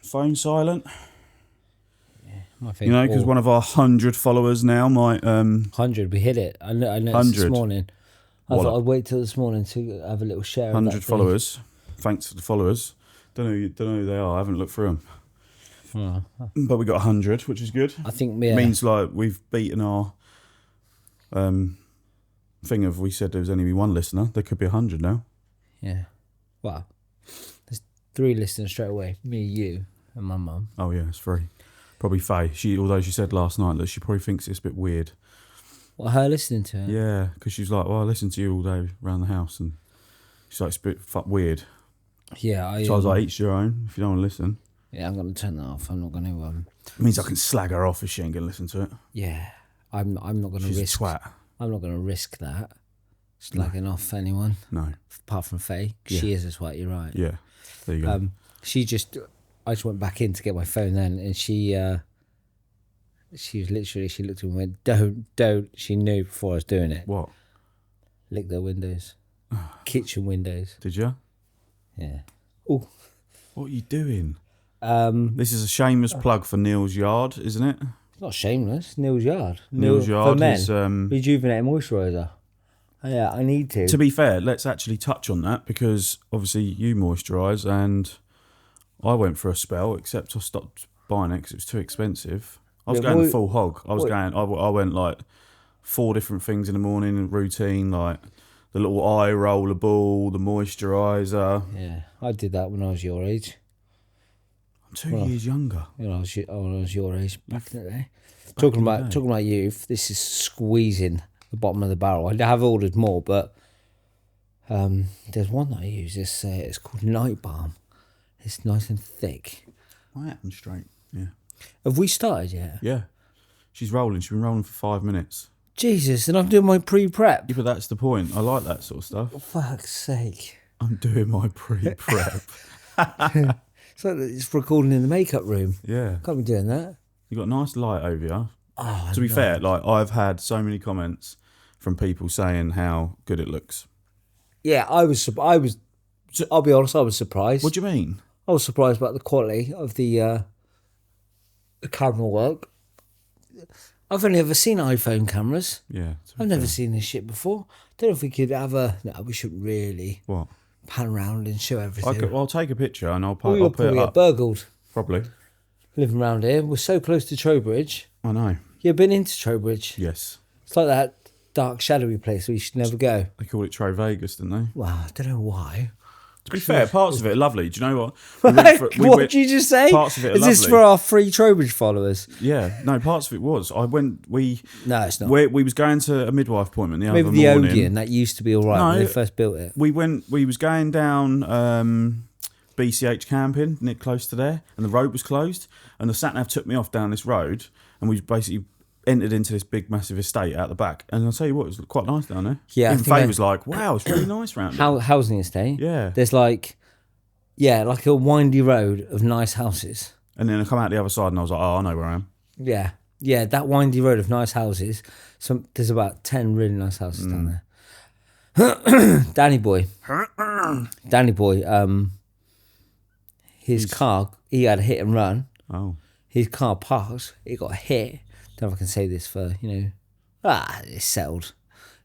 phone silent. My You know, because one of our 100 followers now might... 100, we hit it. I noticed this morning. I Wallop. thought I'd wait till this morning to have a little share 100 of that followers. Thanks for the followers. Don't know who they are. I haven't looked through them. But we got 100, which is good. I think It means like we've beaten our thing of we said there was only one listener. There could be 100 now. Yeah. Well, there's 3 listeners straight away. Me, you, and my mum. Oh yeah, it's 3. Probably Faye. Although she said last night that she probably thinks it's a bit weird. What, her listening to it? Yeah, because she's like, well, I listen to you all day around the house, and she's like, it's a bit weird. Yeah. So I was like, each your own. If you don't want to listen. Yeah, I'm going to turn that off. I'm not going to... It means I can slag her off if she ain't going to listen to it. Yeah. I'm not going to risk... She's a twat. I'm not going to risk that. Slagging off anyone. No. Apart from Faye. Yeah. She is a twat, you're right. Yeah. There you go. I just went back in to get my phone then, and she was literally, she looked at me and went, don't. She knew before I was doing it. What? Lick their windows. Kitchen windows. Did you? Yeah. Oh. What are you doing? This is a shameless plug for Neil's Yard, isn't it? It's not shameless. Neil's Yard. Neil's Yard for men, is... rejuvenating moisturiser. Yeah, I need to. To be fair, let's actually touch on that, because obviously you moisturise and I went for a spell, except I stopped buying it because it was too expensive. I was going full hog. I went like 4 different things in the morning, routine, like the little eye roller ball, the moisturiser. Yeah, I did that when I was your age. I'm 2 years younger. When I was your age back in the day. Talking about youth, this is squeezing the bottom of the barrel. I have ordered more, but there's one that I use. It's called Night Balm. It's nice and thick. I am straight. Yeah. Have we started yet? Yeah. She's rolling. She's been rolling for 5 minutes. Jesus, and I'm doing my pre-prep. Yeah, but that's the point. I like that sort of stuff. For fuck's sake. I'm doing my pre-prep. It's like it's recording in the makeup room. Yeah. Can't be doing that. You got a nice light over you. Oh, to be fair, like I've had so many comments from people saying how good it looks. Yeah, I'll be honest, I was surprised. What do you mean? I was surprised about the quality of the camera work. I've only ever seen iPhone cameras. Yeah. I've never seen this shit before. Don't know if we could have no, we shouldn't really. What? Pan around and show everything. I'll take a picture and I'll put it up. Burgled. Probably. Living around here. We're so close to Trowbridge. I know. You've been into Trowbridge? Yes. It's like that dark, shadowy place where you should never go. They call it Trow Vegas, didn't they? Well, I don't know why. To be fair, parts of it are lovely. Do you know what? What did you just say? Parts of it are lovely. Is this for our free Trowbridge followers? Yeah. No, parts of it was. No, it's not. We was going to a midwife appointment the other morning. Maybe the Odeon, that used to be all right when they first built it. We was going down BCH camping, Nick, close to there, and the road was closed, and the sat-nav took me off down this road, and we basically entered into this big, massive estate out the back. And I'll tell you what, it was quite nice down there. Yeah. Even Faye was like, wow, it's really nice round there. Housing estate? Yeah. There's like a windy road of nice houses. And then I come out the other side and I was like, oh, I know where I am. Yeah. Yeah, that windy road of nice houses. There's about 10 really nice houses down there. Danny boy, his car, he had a hit and run. Oh. His car parked, it got hit. Don't know if I can say this for, it's settled.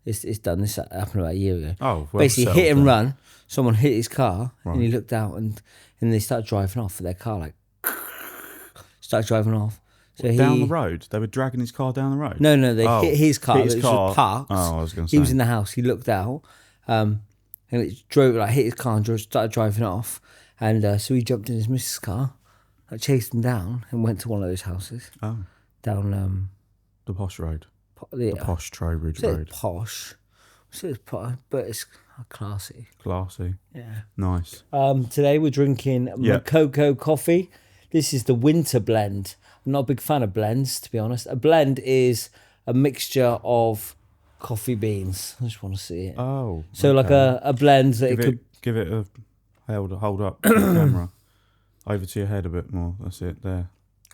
It's done. This happened about a year ago. Oh, well, basically settled, hit and then. run. Someone hit his car, right. And he looked out and they started driving off with their car, like, started driving off. So down the road? They were dragging his car down the road? No, they hit his car. It was parked. Oh, I was going to say. He was in the house. He looked out, and it hit his car and started driving off. And so he jumped in his missus' car, chased him down, and went to one of those houses. Oh. Down the posh road. The posh Trowbridge road. Posh. It's posh, but it's classy. Classy. Yeah. Nice. Today we're drinking Mococo coffee. This is the winter blend. I'm not a big fan of blends, to be honest. A blend is a mixture of coffee beans. I just want to see it. Oh. So like a blend that give it a hold up to the camera. Over to your head a bit more. That's it there.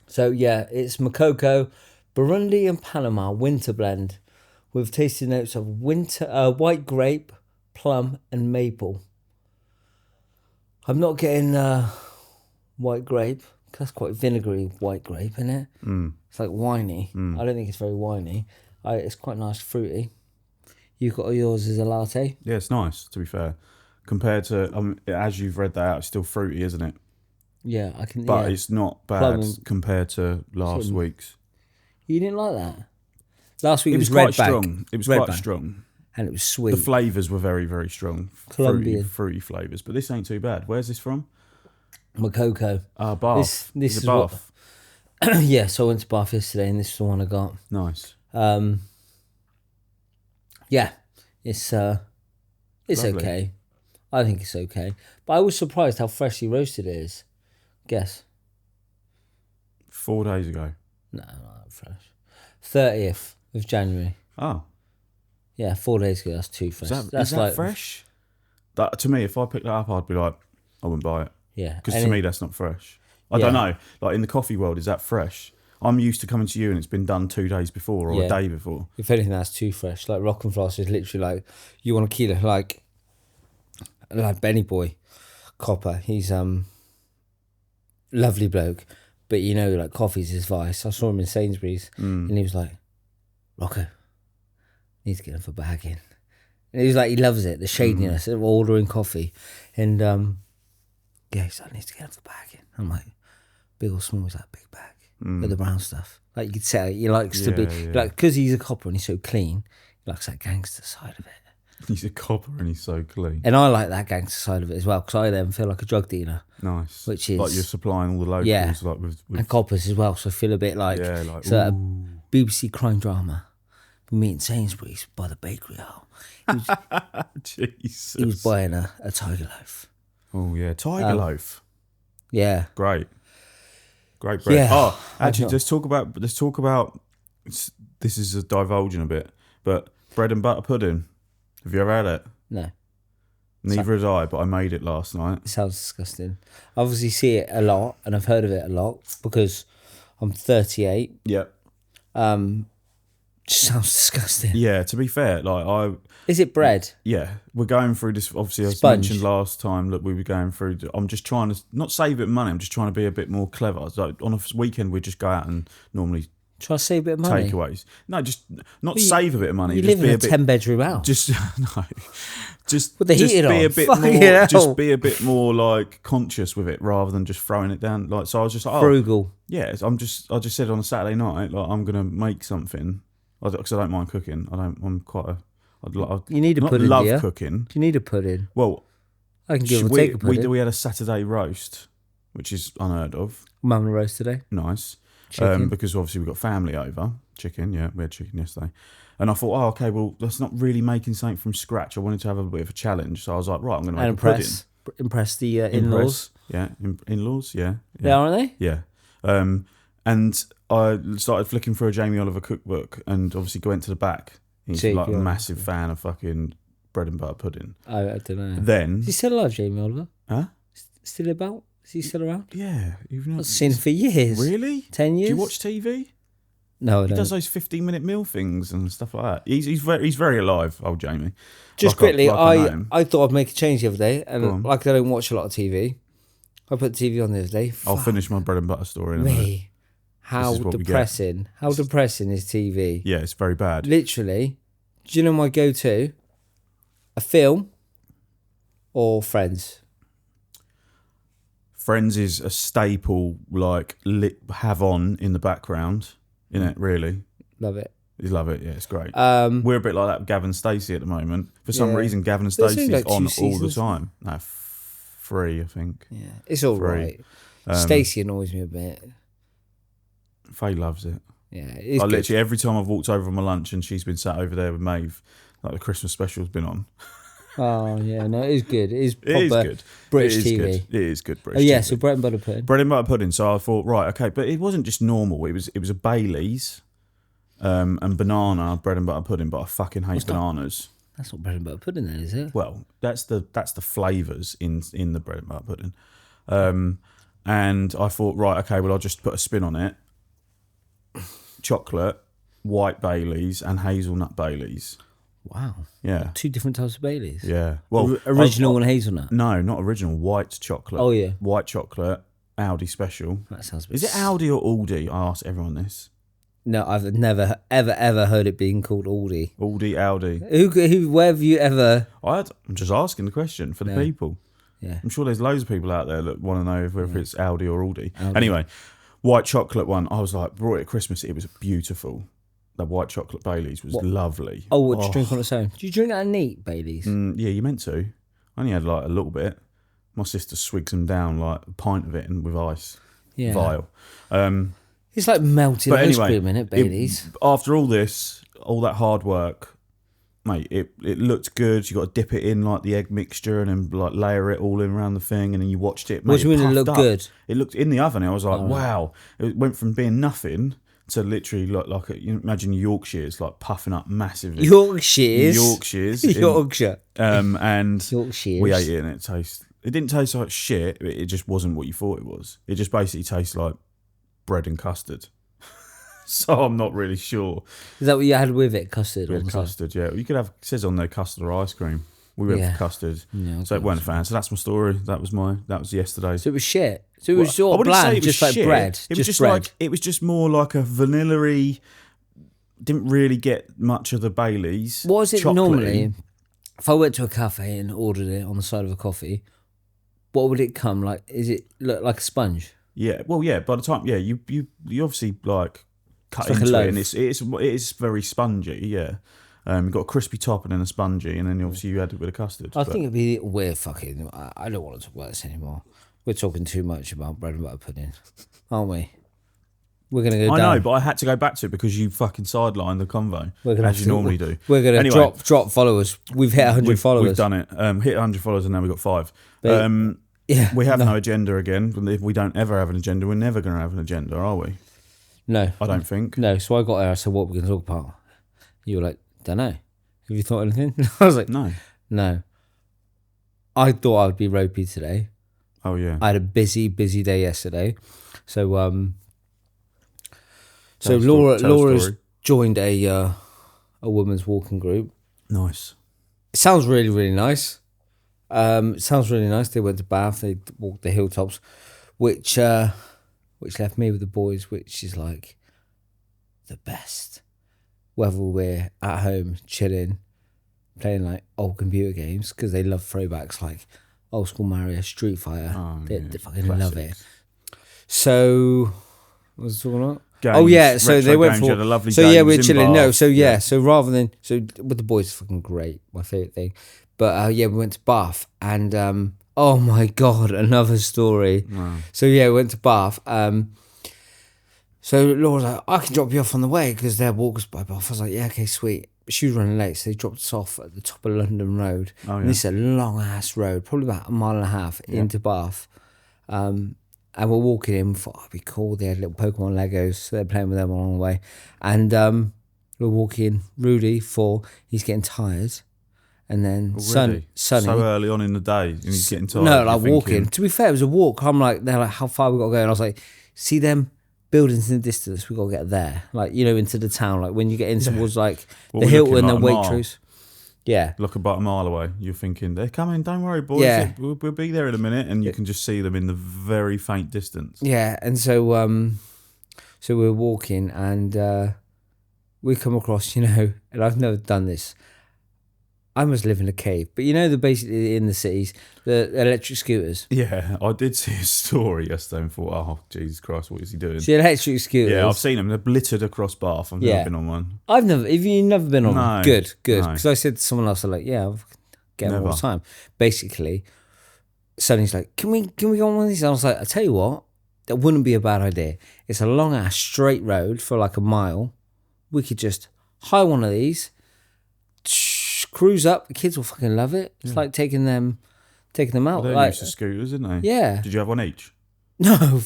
So yeah, it's Mococo, Burundi and Panama winter blend with tasting notes of white grape, plum and maple. I'm not getting white grape, That's quite vinegary white grape, isn't it? It's like winey. I don't think it's very winey. It's quite nice, fruity. You've got yours as a latte. Yeah, it's nice, to be fair. Compared to, as you've read that out, it's still fruity, isn't it? Yeah, I can. But yeah. it's not bad compared to last week's. You didn't like that? Last week It was red quite bag. strong. It was Red quite bag. strong. And it was sweet. The flavours were very, very strong. Colombian. Fruity flavours. But this ain't too bad. Where's this from? Mococo. Bath. This is Bath. Yeah, so I went to Bath yesterday and this is the one I got. Nice. Yeah, it's okay. I think it's okay. But I was surprised how freshly roasted it is. Guess. 4 days ago. No, not fresh. 30th of January. Oh. Yeah, 4 days ago. That's too fresh. Is that's that like fresh? That, to me, if I picked that up, I'd be like, I wouldn't buy it. Yeah. Because to me, that's not fresh. I don't know. Like in the coffee world, is that fresh? I'm used to coming to you and it's been done 2 days before or a day before. If anything, that's too fresh. Like Rock and Floss is literally like, you want a kilo, like Benny Boy, Copper. He's lovely bloke, but you know, like coffee's his vice. I saw him in Sainsbury's and he was like, Rocco, need to get him for bagging. And he was like, he loves it, the shadiness of ordering coffee. And yeah, he's like, I need to get him for bagging. I'm like, big or small? He's like, big bag. With the brown stuff. Like you could say he likes to be like, because he's a copper and he's so clean, he likes that gangster side of it. He's a copper and he's so clean. And I like that gangster side of it as well, because I then feel like a drug dealer. Nice. Which is like you're supplying all the locals, like with and coppers as well. So I feel a bit like it's a BBC crime drama. We meet in Sainsbury's by the bakery hall. Jesus. He was buying a tiger loaf. Oh yeah, tiger loaf. Yeah. Great bread. Yeah. Oh, actually, let's talk about. This is a divulging a bit, but bread and butter pudding. Have you ever had it? No. Neither had I, but I made it last night. It sounds disgusting. I obviously see it a lot, and I've heard of it a lot because I'm 38. Yep. Just sounds disgusting. Yeah. To be fair, like Is it bread? Yeah, we're going through this. Obviously, as mentioned last time that we were going through. I'm just trying to not save a bit of money. I'm just trying to be a bit more clever. Like on a weekend, we just go out and normally try to save a bit of money. Takeaways. No, just not save a bit of money. You just live in a 10-bedroom house. Just no, just with the heating on. Be a bit more. Just be a bit more like conscious with it rather than just throwing it down. Like so, I was just like, frugal. Yeah, I just said on a Saturday night, like I'm gonna make something because I don't mind cooking. I'm quite a. You need a pudding. Love cooking. Do you need a pudding? Well, I can give or take a pudding. We had a Saturday roast, which is unheard of. Mum roast today. Nice. Chicken. Because obviously we got family over. Chicken, yeah, we had chicken yesterday. And I thought, okay, well, that's not really making something from scratch. I wanted to have a bit of a challenge, so I was like, right, I'm going to make a pudding. Impress the in-laws. Yeah, in-laws, yeah. Yeah, aren't they? Yeah. And I started flicking through a Jamie Oliver cookbook, and obviously went to the back. He's like a massive fan of fucking bread and butter pudding. I don't know. Then is he still alive, Jamie Oliver? Huh? Still about? Is he still around? Yeah, you've not seen him for years. Really? 10 years? Do you watch TV? No, I don't. He does those 15-minute meal things and stuff like that. He's very alive, old Jamie. Just quickly, I thought I'd make a change the other day, and like I don't watch a lot of TV. I put the TV on the other day. I'll finish my bread and butter story in a minute. How depressing. How depressing is TV? Yeah, it's very bad. Literally. Do you know my go-to? A film or Friends? Friends is a staple, like, have on in the background, innit, really? Love it. You love it, yeah, it's great. We're a bit like that with Gavin Stacey at the moment. For some reason, Gavin Stacey's like on all the time. No, 3, I think. Yeah, it's all right. Stacey annoys me a bit. Faye loves it. Yeah, it's good. Literally every time I've walked over on my lunch and she's been sat over there with Maeve, like the Christmas special's been on. Oh yeah, no, it is good. It is good. British TV. Good. It is good British. Oh yeah, TV. so bread and butter pudding. Bread and butter pudding. So I thought, right, okay, but it wasn't just normal. It was a Bailey's, and banana bread and butter pudding. But I fucking hate bananas. That's not bread and butter pudding, then, is it? Well, that's the flavours in the bread and butter pudding. And I thought, right, okay, well, I'll just put a spin on it. Chocolate, white Baileys, and hazelnut Baileys. Wow. Yeah. 2 different types of Baileys. Yeah. Well, original and hazelnut. No, not original. White chocolate. Oh yeah. White chocolate Audi special. That sounds. Is it Audi or Aldi? I ask everyone this. No, I've never, ever heard it being called Aldi. Aldi, Audi. Where have you ever... I'm just asking the question for the people. Yeah. I'm sure there's loads of people out there that want to know whether it's Audi or Aldi. Anyway, white chocolate one. I was like, brought it at Christmas. It was beautiful. The white chocolate Baileys was lovely. Oh, what, do you drink on its own? Do you drink that neat, Baileys? Yeah, you meant to. I only had like a little bit. My sister swigs them down like a pint of it and with ice. Yeah. Vial. It's like melted ice cream in it, Baileys. After all this, all that hard work, mate, it looked good. You got to dip it in like the egg mixture and then like layer it all in around the thing, and then you watched it. Mate, what do you mean it looked good? It looked in the oven. I was like, wow. It went from being nothing to literally like you imagine Yorkshires like puffing up massively. Yorkshire. And Yorkshires. we ate it and it didn't taste like shit. It just wasn't what you thought it was. It just basically tastes like bread and custard. So I'm not really sure. Is that what you had with it? Custard? With custard, yeah. You could have, it says on there, custard or ice cream. We went for custard. Yeah, so it weren't a fan. So that's my story. That was yesterday. So it was shit. So it was sort of bland, just like bread. It was just like, it was just more like a vanilla-y, didn't really get much of the Baileys. What is it normally? If I went to a cafe and ordered it on the side of a coffee, what would it come like? Is it look like a sponge? Yeah, well, yeah. By the time, you obviously like cut it's into like it, and it is very spongy. Yeah, you've got a crispy top and then a spongy, and then obviously you add it with a custard. I think it'd be weird. Fucking, I don't want to talk about this anymore. We're talking too much about bread and butter pudding, aren't we? We're gonna go. I know, but I had to go back to it because you fucking sidelined the convo as you normally do. We're gonna drop followers. We've hit 100 followers. We've done it. Hit 100 followers, and now we've got 5. Yeah, we have no agenda again. If we don't ever have an agenda, we're never going to have an agenda, are we? No. I don't think. No, so I got there, I said, what are we going to talk about? You were like, don't know. Have you thought of anything? I was like, No. I thought I would be ropey today. Oh, yeah. I had a busy day yesterday. So Laura's joined a women's walking group. Nice. It sounds really, really nice. It sounds really nice. They went to Bath. They walked the hilltops, which left me with the boys, which is like the best. Whether we're at home chilling, playing like old computer games because they love throwbacks like old school Mario, Street Fighter. They fucking classics. love it. So, what was I talking about? Games, oh yeah, so they went for a lovely. So yeah, we're chilling. No, so yeah, so rather than with the boys, it's fucking great. My favorite thing. But we went to Bath and oh my God, another story. Wow. So yeah, we went to Bath. So Laura's like, I can drop you off on the way because they're walkers by Bath. I was like, yeah, okay, sweet. But she was running late, so they dropped us off at the top of London Road. Oh, yeah. And this is a long ass road, probably about a mile and a half into Bath. And we're walking in, we thought, oh, it'd be cool. They had little Pokemon Legos, so they're playing with them along the way. And we're walking, Rudy, 4, he's getting tired. And then Sonny. So early on in the day, and he's getting tired. No, like walking. To be fair, it was a walk. I'm like, they're like, how far we got to go? And I was like, see them buildings in the distance, we got to get there. Like, into the town. Like when you get in towards like the Hilton and Waitrose. Yeah. Look about a mile away. You're thinking, they're coming, don't worry, boys. Yeah. We'll be there in a minute. And you can just see them in the very faint distance. Yeah. And so we're walking and we come across, and I've never done this. I must live in a cave. But basically in the cities, the electric scooters. Yeah, I did see a story yesterday and thought, oh, Jesus Christ, what is he doing? The electric scooters. Yeah, I've seen them. They're littered across Bath. I've never been on one. If you've never been on one, good. Because I said to someone else, I'm like, yeah, I'll get them all the time. Basically, Sonny's like, can we go on one of these? And I was like, I tell you what, that wouldn't be a bad idea. It's a long ass straight road for like a mile. We could just hire one of these, cruise up. The kids will fucking love it. It's like taking them out. They're used to scooters, isn't they? Yeah. Did you have one each? No,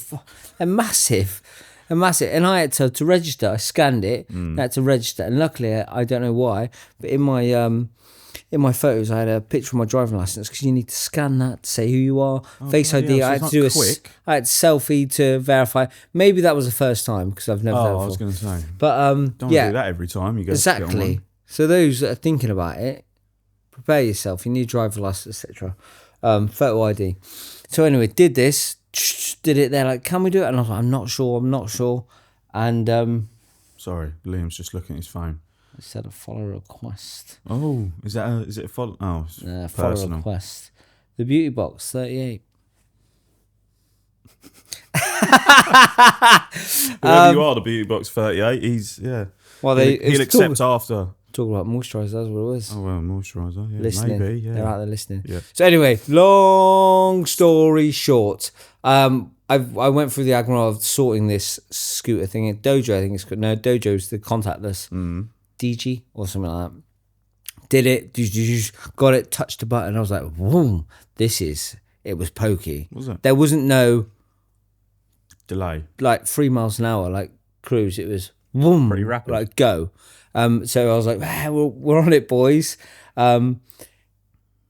they're massive. And I had to register. I scanned it. I had to register, and luckily, I don't know why, but in my photos, I had a picture of my driving license because you need to scan that to say who you are. Face ID. So I had to do I had selfie to verify. Maybe that was the first time because I've never done it before. I was going to say. But don't do that every time you go. Exactly. To get on one. So those that are thinking about it, prepare yourself. You need a driver license, etc. Photo ID. So anyway, did this, did it. They're like, can we do it? And I was like, I'm not sure. And sorry, Liam's just looking at his phone. I said a follow request. Oh, is it a follow? Oh, it's Follow personal. request. The beauty box 38. Whoever you are, the beauty box 38. He's Well, he'll accept after. Talking about moisturiser, that's what it was. Oh well, moisturiser. Yeah, listening. Maybe. Yeah, they're out there listening. Yeah. So anyway, long story short, I went through the agony of sorting this scooter thing at Dojo. I think it's called. No, Dojo's the contactless DG or something like that. Did it? Got it? Touched the button. I was like, "Boom! It was pokey." Was it? There wasn't no delay. Like 3 miles an hour, like cruise. It was boom, pretty rapid. Like go. So I was like, we're on it, boys.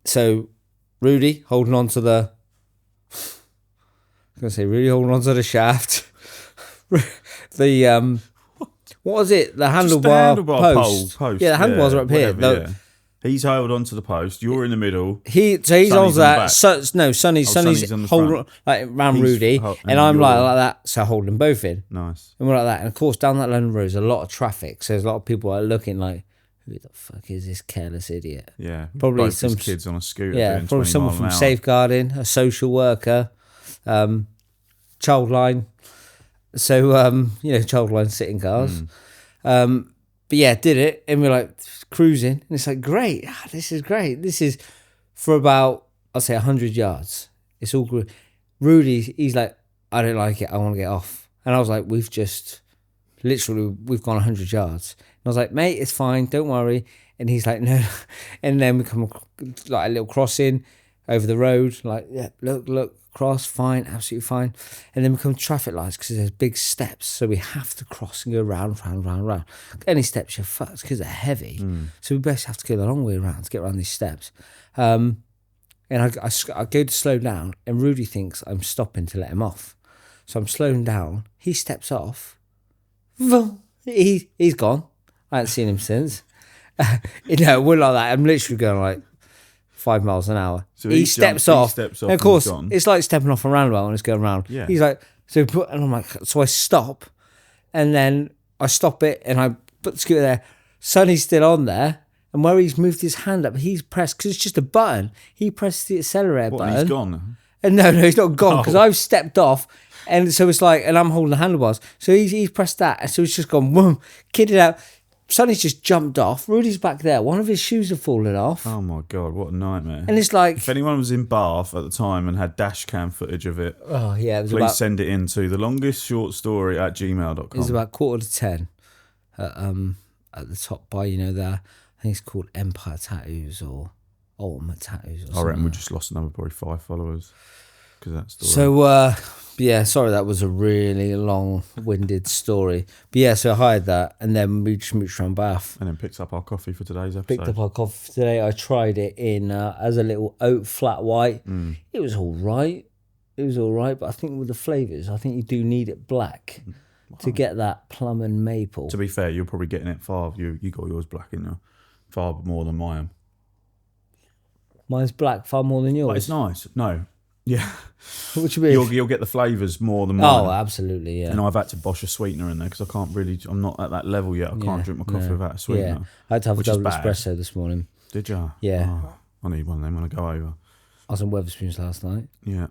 So Rudy holding on to the. Rudy holding on to the shaft. The what was it? The handlebar post. Yeah, the handlebars are up here. He's held onto the post. You're in the middle. He's on that. Sonny's holding like around Rudy, and I'm like that. So holding them both in. Nice. And we're like that. And of course, down that London road, there's a lot of traffic. So there's a lot of people looking like, who the fuck is this careless idiot? Yeah, probably both some kids on a scooter. Yeah, doing probably someone from safeguarding, a social worker, Childline. So Childline sitting cars. But yeah, did it, and we're like cruising, and it's like, great, this is great. This is for about, I'll say 100 yards. It's all good. Rudy, he's like, I don't like it, I want to get off. And I was like, we've gone 100 yards. And I was like, mate, it's fine, don't worry. And he's like, no. And then we come like a little crossing over the road, like, yeah, look, cross, fine, absolutely fine. And then we come to traffic lights because there's big steps, so we have to cross and go round. Any steps, you're fucked because they're heavy. So we basically have to go the long way around to get around these steps. And I go to slow down, and Rudy thinks I'm stopping to let him off. So I'm slowing down. He steps off. He's gone. I haven't seen him since. We're like that. I'm literally going like 5 miles an hour. So he steps off. And of course, it's like stepping off a roundabout when it's going around. Yeah. He's like, and I'm like, so I stop, and then I stop it, and I put the scooter there. Sonny's still on there, and where he's moved his hand up, he's pressed, because it's just a button. He pressed the accelerator button. He's gone? And no, he's not gone, because I've stepped off, and so it's like, and I'm holding the handlebars. So he's pressed that, and so it's just gone, boom, kidded out. Sonny's just jumped off. Rudy's back there. One of his shoes have fallen off. Oh my God, what a nightmare. And it's like, if anyone was in Bath at the time and had dash cam footage of it, please send it in to thelongestshortstory@gmail.com. It was about 9:45 at the top by, there. I think it's called Empire Tattoos or Ultimate Tattoos or something. I reckon we just lost another probably 5 followers because of that story. So, sorry, that was a really long-winded story. But yeah, so I hired that, and then we just moved around Bath. And then picked up our coffee for today's episode. Picked up our coffee today. I tried it in as a little oat flat white. It was all right. But I think with the flavours, I think you do need it black to get that plum and maple. To be fair, you're probably getting it far. You got yours black in there, far more than mine. Mine's black far more than yours. But it's nice. No. Yeah. What do you mean? You'll get the flavours more than mine. Oh, absolutely, yeah. And I've had to bosh a sweetener in there because I'm not at that level yet. I can't drink my coffee without a sweetener. Yeah. I had to have a double espresso this morning. Did you? Yeah. Oh, I need one of them when I go over. I was on Wetherspoons last night. Yeah.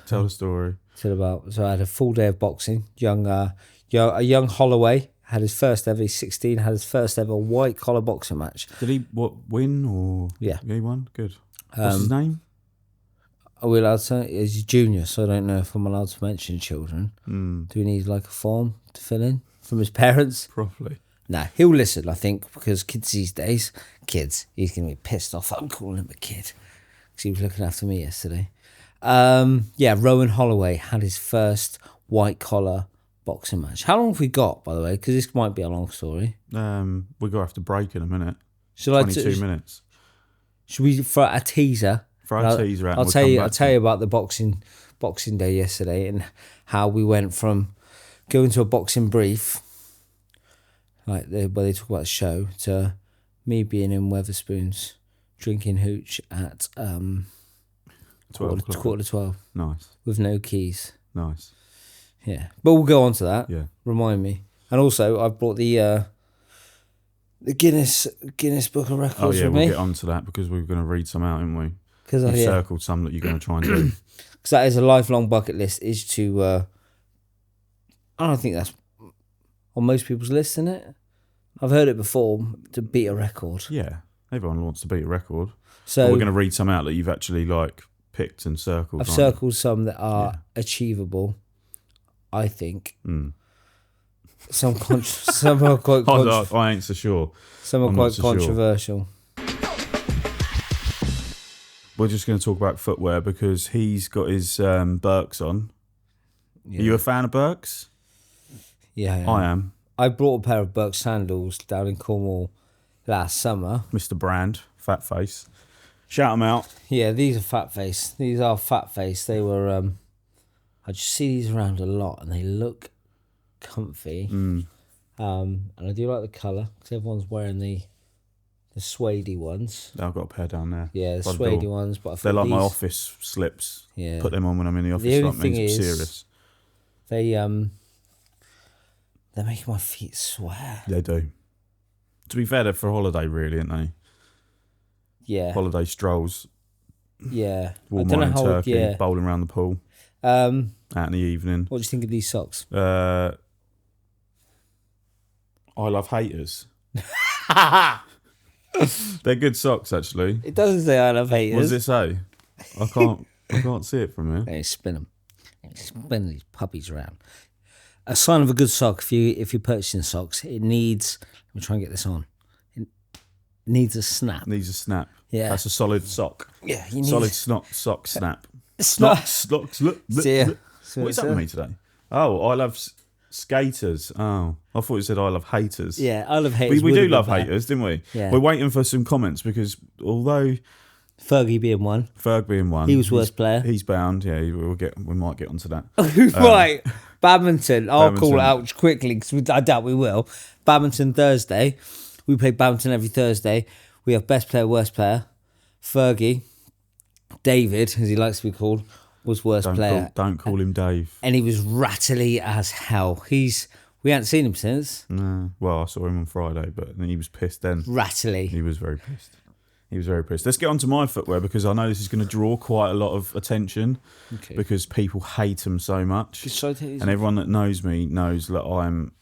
Tell the story. So I had a full day of boxing. A young Holloway had his first ever, he's 16, had his first ever white collar boxing match. Did he win or? Yeah. He won? Good. What's his name? Are we allowed to? He's a junior, so I don't know if I'm allowed to mention children. Do we need like a form to fill in from his parents? Probably. Nah, he'll listen, I think, because kids these days, he's going to be pissed off. I'm calling him a kid because he was looking after me yesterday. Rowan Holloway had his first white collar boxing match. How long have we got, by the way? Because this might be a long story. We're going to have to break in a minute. 22 minutes. Should we, for a teaser? Throw a teaser out. I'll tell you about the boxing day yesterday and how we went from going to a boxing brief, like where they talk about the show, to me being in Wetherspoons drinking hooch at quarter to 12. Nice. With no keys. Nice. Yeah. But we'll go on to that. Yeah. Remind me. And also, I've brought the Guinness Book of Records Oh, yeah, with we'll me. get on to that because we were going to read some out, aren't we? Because You've circled some that you're going to try and do. Because that is a lifelong bucket list, is to... I don't think that's on most people's list, isn't it? I've heard it before, to beat a record. Yeah, everyone wants to beat a record. So but we're going to read some out that you've actually picked and circled. I've circled some that are achievable, I think. Some are quite... I ain't so sure. Some are quite controversial. We're just going to talk about footwear because he's got his Birks on. Yeah. Are you a fan of Birks? Yeah, I am. I brought a pair of Birks sandals down in Cornwall last summer. Mr. Brand, Fat Face. Shout them out. Yeah, these are Fat Face. These are Fat Face. They were... I just see these around a lot and they look comfy. And I do like the colour because everyone's wearing the suede ones. I've got a pair down there. Yeah, the suede ones. But they're like my office slips. Yeah. Put them on when I'm in the office. The only thing means I'm is, serious. They're making my feet sweat. They do. To be fair, they're for holiday, really, aren't they? Yeah. Holiday strolls. Yeah. Warm wine and turkey, bowling around the pool. Out in the evening. What do you think of these socks? I love haters. They're good socks, actually. It doesn't say I love haters. What does it say? I can't see it from here. Hey, spin them. Spin these puppies around. A sign of a good sock, if you're purchasing socks, it needs... Let me try and get this on. It needs a snap. Needs a snap. Yeah. That's a solid sock. Yeah, you need... Solid sock snap. Snocks. What is that with me today? Oh, I love skaters. Oh, I thought you said I love haters. Yeah, I love haters. We do love haters, didn't we? Yeah. We're waiting for some comments because although... Fergie being one. He was worst player. He's bound. Yeah, we might get onto that. Right. Badminton. I'll call it out quickly because I doubt we will. Badminton Thursday. We play badminton every Thursday. We have best player, worst player. Fergie, David, as he likes to be called, was worst player. Don't call him Dave. And he was rattly as hell. We hadn't seen him since. No. Well, I saw him on Friday, but then he was pissed then. Rattly. He was very pissed. Let's get on to my footwear because I know this is going to draw quite a lot of attention because people hate them so much. And everyone that knows me knows that I'm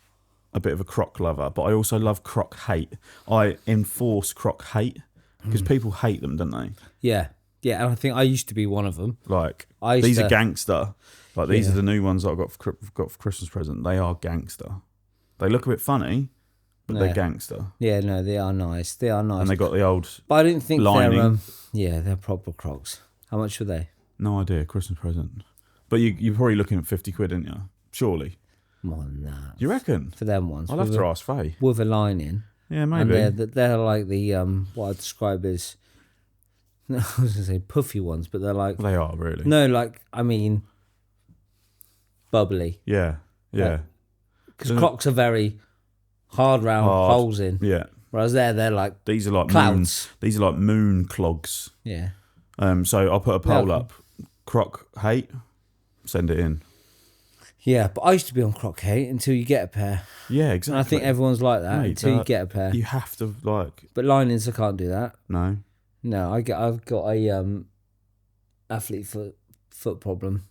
a bit of a Croc lover, but I also love Croc hate. I enforce Croc hate because people hate them, don't they? Yeah. Yeah, and I think I used to be one of them. Like, these are gangster. Like, these are the new ones that I got for Christmas present. They are gangster. They look a bit funny, but they're gangster. Yeah, no, they are nice. They are nice. And they got the old But I didn't think lining. they're proper Crocs. How much were they? No idea, Christmas present. But you're probably looking at 50 quid, aren't you? Surely. More than that. You reckon? For them ones. I'll have to ask Faye. With a lining. Yeah, maybe. And they're like the, what I'd describe as, I was going to say puffy ones, but they're like... They are, really. No, like, I mean, bubbly. Yeah, yeah. Because Crocs are very hard round holes in. Yeah. Whereas they're like these are like clouds. These are like moon clogs. Yeah. So I'll put a poll up. Croc hate, send it in. Yeah, but I used to be on Croc hate until you get a pair. Yeah, exactly. And I think everyone's like that until you get a pair. You have to like. But linings, I can't do that. No. No, I've got a athlete foot problem.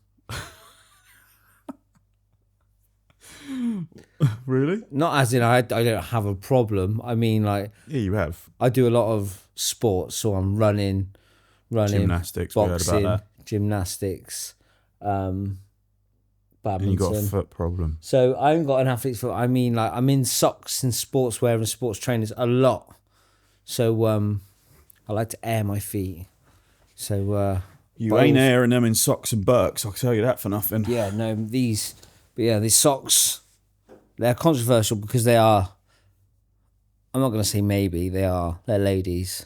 Really? Not as in I don't have a problem. I mean, like, yeah, you have. I do a lot of sports, so I'm running, gymnastics, boxing, we heard about that. Gymnastics, badminton. And you got a foot problem. So I haven't got an athlete's foot. I mean, like, I'm in socks and sportswear and sports trainers a lot. So I like to air my feet. So you ain't airing them in socks and Birks. I'll tell you that for nothing. Yeah, no, these socks, they're controversial because they are. I'm not going to say maybe they're ladies.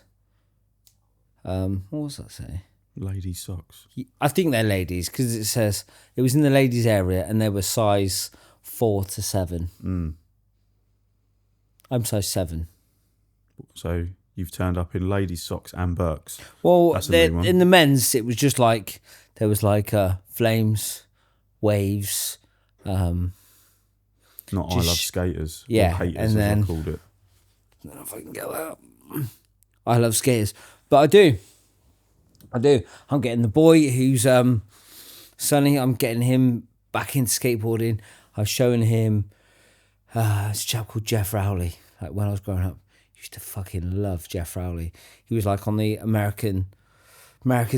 What was that say? Ladies socks. I think they're ladies because it says it was in the ladies area and they were size 4 to 7. I'm size 7. So you've turned up in ladies' socks and Birks. Well, That's a new one. in the men's, it was just like there was like flames, waves. Not I love skaters. Yeah, or haters, and as then I called it. I don't know if I can get that. I love skaters, but I do. I'm getting the boy who's Sonny. I'm getting him back into skateboarding. I've shown him this chap called Jeff Rowley. Like when I was growing up, I used to fucking love Jeff Rowley. He was like on the American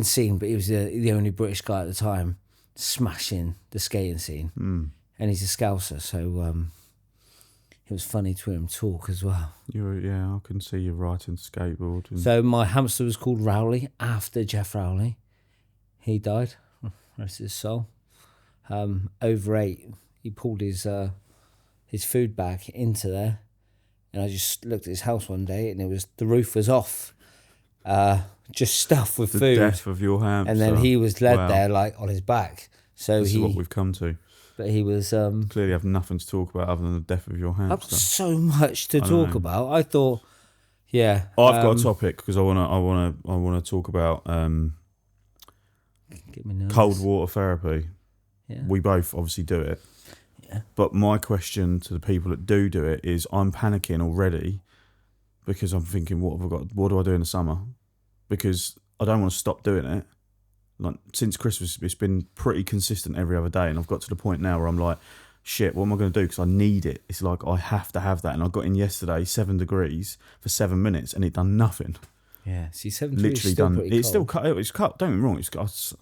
scene, but he was the only British guy at the time smashing the skating scene. And he's a Scouser, so it was funny to hear him talk as well. I can see you riding skateboard. So my hamster was called Rowley after Jeff Rowley. He died, rest his soul. Overate. He pulled his food bag into there, and I just looked at his house one day, and the roof was off, just stuffed with the food. The death of your hamster. And then he was led there like on his back. So this is what we've come to. But he was clearly have nothing to talk about other than the death of your hamster. I've got so much to talk about. I thought, yeah, I've got a topic because I wanna talk about cold water therapy. Yeah. We both obviously do it. Yeah. But my question to the people that do it is, I'm panicking already because I'm thinking, what do I do in the summer? Because I don't want to stop doing it. Like since Christmas, it's been pretty consistent every other day, and I've got to the point now where I'm like, shit, what am I going to do? Because I need it. It's like I have to have that, and I got in yesterday 7 degrees for 7 minutes, and it done nothing. Yeah, see, 7 literally degrees still done. pretty It's cold. still cut. It's cut. Don't get me wrong.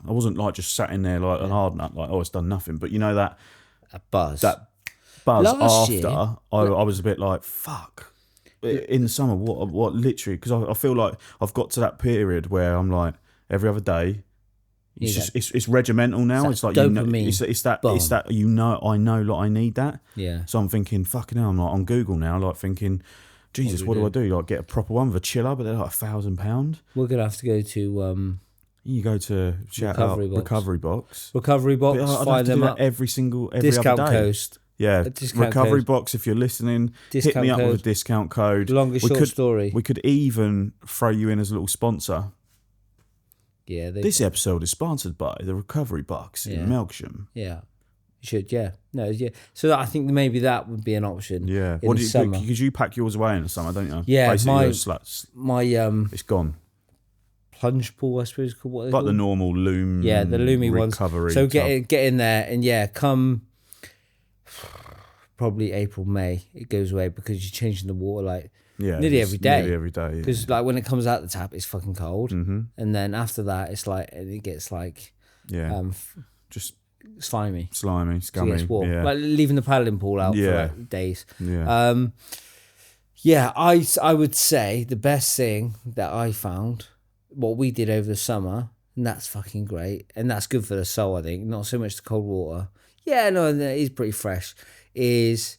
I wasn't like just sat in there like a hard nut, like it's done nothing. But you know that buzz. Last year, after, I was a bit like, fuck. In the summer, what literally? Because I feel like I've got to that period where I'm like every other day. It's regimental now. It's like dopamine. It's that I know like I need that. Yeah. So I'm thinking, fucking hell. I'm like on Google now, like thinking, Jesus, what do I do? Like get a proper one with a chiller, but they're like £1,000. We're gonna have to go to You go to Recovery Box. Recovery Box. Find them up every discount other day. Coast. Yeah, Recovery Box. If you're listening, hit me up with a discount code. Longest short story. We could even throw you in as a little sponsor. Yeah. This episode is sponsored by the Recovery Box in Melksham. Yeah. You should. Yeah. No. Yeah. So I think maybe that would be an option. Yeah. What do you do? Because you pack yours away in the summer, don't you? Yeah. Basically, it's gone. Plunge pool, I suppose. What like the normal loom. Yeah, the loomy ones. So get in there, and come probably April, May, it goes away because you're changing the water like nearly every day. Nearly every day. Because like when it comes out the tap, it's fucking cold, and then after that, it's like it gets like just slimy, scummy. So it gets warm. Yeah. Like leaving the paddling pool out for like days. Yeah. I would say the best thing that I found, what we did over the summer, and that's fucking great, and that's good for the soul, I think, not so much the cold water. Yeah, no, it is pretty fresh, is,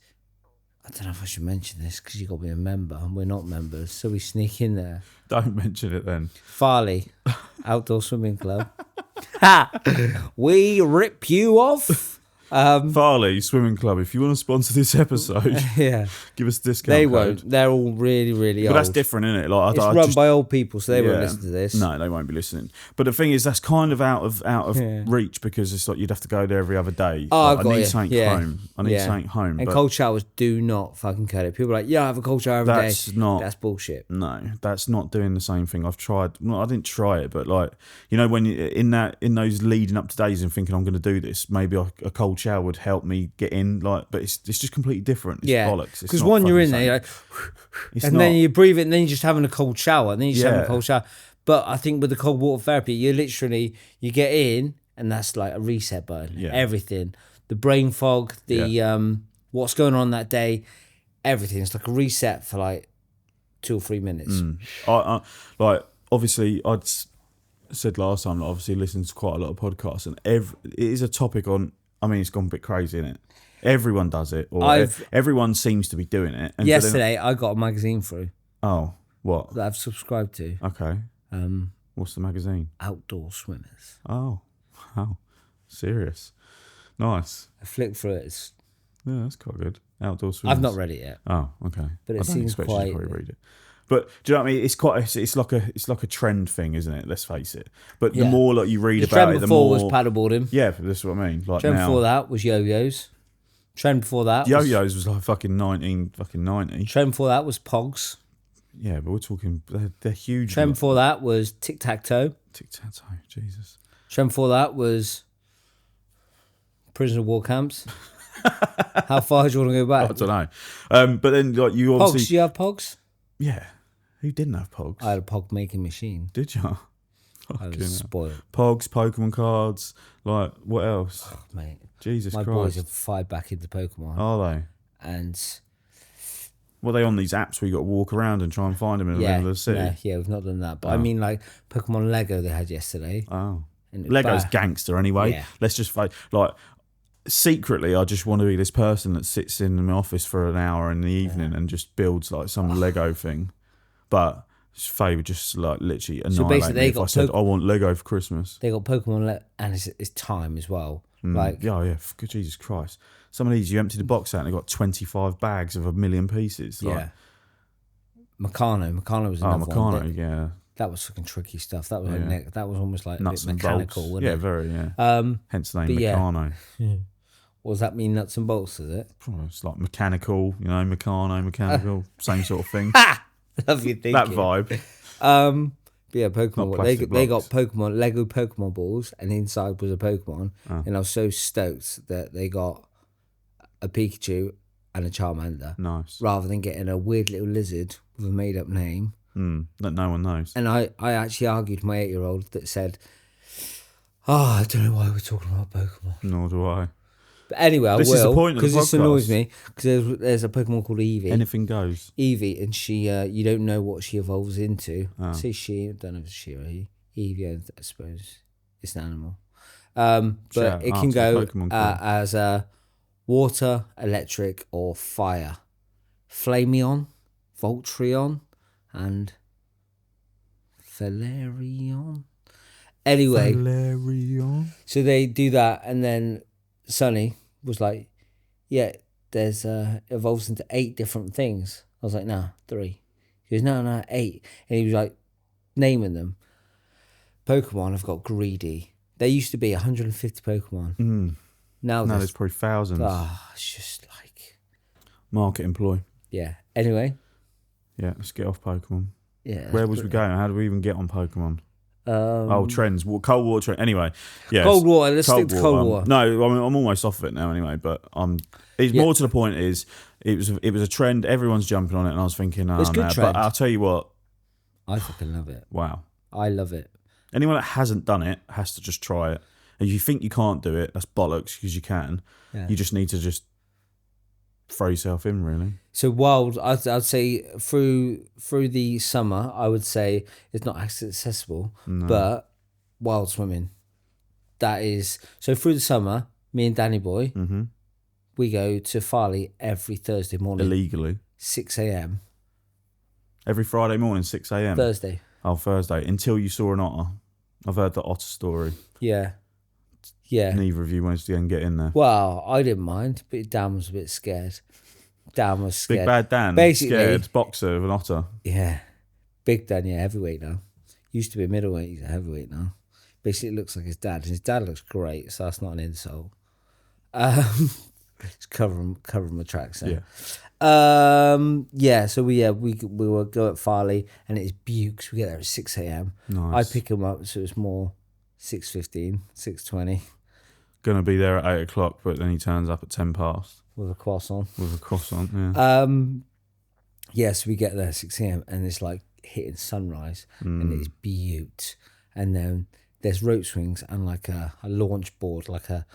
I don't know if I should mention this, because you got to be a member, and we're not members, so we sneak in there. Don't mention it then. Farley, Outdoor Swimming Club. We rip you off. Farley Swimming Club, if you want to sponsor this episode, give us a discount They code. Won't. They're all really, really old. But that's different, isn't it? Like, it's run by old people, so they won't listen to this. No, they won't be listening. But the thing is, that's kind of out of reach, because it's like you'd have to go there every other day. Oh, like, I need something home. I need something home. And cold showers do not fucking cut it. People are like, I have a cold shower every day. That's bullshit. No, that's not doing the same thing. I've tried. Well, I didn't try it, but like, you know, when you in those leading up to days and thinking I'm going to do this, maybe a cold shower would help me get in, like, but it's just completely different. It's bollocks. Because when you're in there, you're like, then you breathe it, and then you're just having a cold shower, and then you're just having a cold shower. But I think with the cold water therapy, you get in, and that's like a reset button. Yeah. Everything, the brain fog, the what's going on that day, everything. It's like a reset for like 2 or 3 minutes. Like, obviously, I'd said last time that obviously listen to quite a lot of podcasts, and it is a topic on. I mean, it's gone a bit crazy, isn't it? Everyone does it, or everyone seems to be doing it. And yesterday, I got a magazine through. Oh, what? That I've subscribed to. Okay. What's the magazine? Outdoor Swimmers. Oh, wow. Serious. Nice. I flicked through it. Yeah, that's quite good. Outdoor Swimmers. I've not read it yet. Oh, okay. But it seems quite. You to read it. But do you know what I mean? It's quite. It's like a trend thing, isn't it? Let's face it. But the more like you read about it, the more. The trend before was paddleboarding. Yeah, that's what I mean. Like trend now, before that was yo-yos. Trend before that yo-yos was like fucking 1990. Trend before that was pogs. Yeah, but we're talking. They're huge. Trend before that was tic-tac-toe. Tic-tac-toe, Jesus. Trend before that was prisoner of war camps. How far do you want to go back? I don't know. But then like you obviously. Pogs, do you have pogs? Yeah. Who didn't have pogs? I had a pog making machine. Did you? I was spoiled. Pogs, Pokemon cards, like what else? Oh, mate. Jesus Christ. My boys have fired back into Pokemon. Are they? And were they on these apps where you got to walk around and try and find them in the middle of the city? Yeah, we've not done that. But I mean, like Pokemon Lego they had yesterday. Oh, Lego's gangster anyway. Yeah. Let's just like secretly, I just want to be this person that sits in my office for an hour in the evening and just builds like some Lego thing. But Faye would just like literally annihilate me if I said I want Lego for Christmas. They got Pokemon and it's time as well. Like Good Jesus Christ. Some of these you empty the box out and they got 25 bags of 1 million pieces. Like, Meccano was another one. Yeah. That was fucking tricky stuff. That was that was almost like nuts a bit mechanical, wasn't it? Yeah, very, yeah. Hence the name Meccano. Yeah. What does that mean, nuts and bolts, is it? It's like mechanical, Meccano, mechanical, same sort of thing. Love you thinking. That vibe. But yeah, Pokemon. They got Pokemon, Lego Pokemon balls, and inside was a Pokemon. And I was so stoked that they got a Pikachu and a Charmander. Nice. Rather than getting a weird little lizard with a made up name. That no one knows. And I actually argued with my 8-year-old that said, I don't know why we're talking about Pokemon. Nor do I. But anyway, this I will. Is the point because this annoys me. Because there's a Pokemon called Eevee. Anything goes. Eevee, and she, you don't know what she evolves into. Say she, I don't know if it's she or he. Eevee, I suppose. It's an animal. But it can go as a water, electric, or fire. Flameon, Voltreon, and Valerion. Anyway, Valerion. So they do that, and then Sonny was like, "Yeah, there's evolves into 8 different things." I was like, "Nah, 3." He goes, "No, 8," and he was like, naming them. Pokemon have got greedy. There used to be 150 Pokemon. Now there's probably thousands. It's just like market employ. Yeah. Anyway. Yeah, let's get off Pokemon. Yeah. Where was we going? How did we even get on Pokemon? Trends. Cold War trend. Anyway, yeah. Cold War. Let's stick to Cold War. No, I mean, I'm almost off of it now. Anyway, but it's more to the point. Is it was a trend. Everyone's jumping on it, and I was thinking, it's good trend. But I'll tell you what. I fucking love it. Wow. I love it. Anyone that hasn't done it has to just try it. And if you think you can't do it, that's bollocks because you can. Yeah. You just need to just throw yourself in, really. So wild, I'd say through the summer, I would say it's not accessible, but wild swimming. That is so through the summer. Me and Danny Boy, we go to Farley every Thursday morning illegally, 6 a.m. Every Friday morning, 6 a.m. Thursday. Oh, Thursday. Until you saw an otter. I've heard the otter story. Yeah. Neither of you wanted to get in there. Well, I didn't mind, but Dan was a bit scared. Dan was scared. Big bad Dan, basically, scared boxer of an otter. Yeah. Big Dan, heavyweight now. Used to be a middleweight, he's a heavyweight now. Basically, it looks like his dad. His dad looks great, so that's not an insult. Just covering my tracks there. So we will go at Farley, and it's Bukes. We get there at 6 a.m. Nice. I pick him up, so it's more 6:15, 6:20. Gonna be there at 8 o'clock, but then he turns up at 10 past. With a croissant, yeah. So we get there at 6 a.m. and it's like hitting sunrise, and it's Butte. And then there's rope swings and like a launch board, like a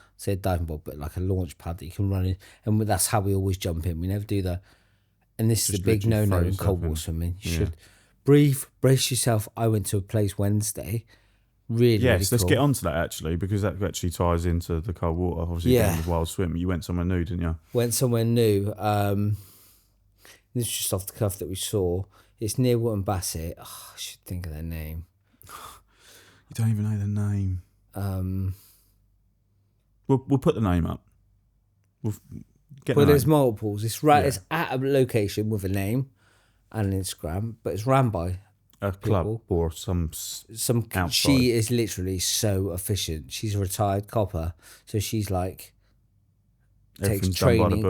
diving board, but like a launch pad that you can run in. And that's how we always jump in. We never do that. And this is the big no-no in cold water swimming. You should breathe, brace yourself. I went to a place Wednesday. Really cool. Let's get on to that actually, because that actually ties into the cold water. Obviously, with wild swim. You went somewhere new, didn't you? Went somewhere new. This is just off the cuff that we saw. It's near Wootton Bassett. I should think of their name. You don't even know the name. We'll put the name up. There's multiples. It's at a location with a name. and an Instagram, but it's ran by a club or some outside. She is literally so efficient. She's a retired copper, so she's like takes training.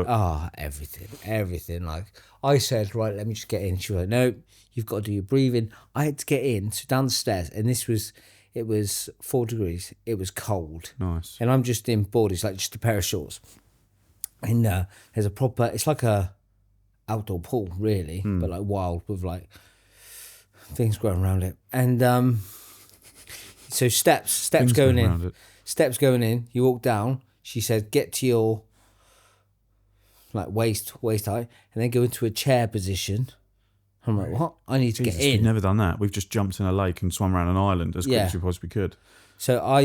Everything. Like I said, right, let me just get in. She was like, no, you've got to do your breathing. I had to get in, so down the stairs, and it was 4 degrees. It was cold. Nice. And I'm just in boardies, like just a pair of shorts. And there's a proper, it's like a outdoor pool, really, but like wild with like things growing around it. And so steps going in. Steps going in. You walk down. She said, get to your like waist height, and then go into a chair position. I'm like, what? I need to get in. We've never done that. We've just jumped in a lake and swum around an island as quick as we possibly could. So I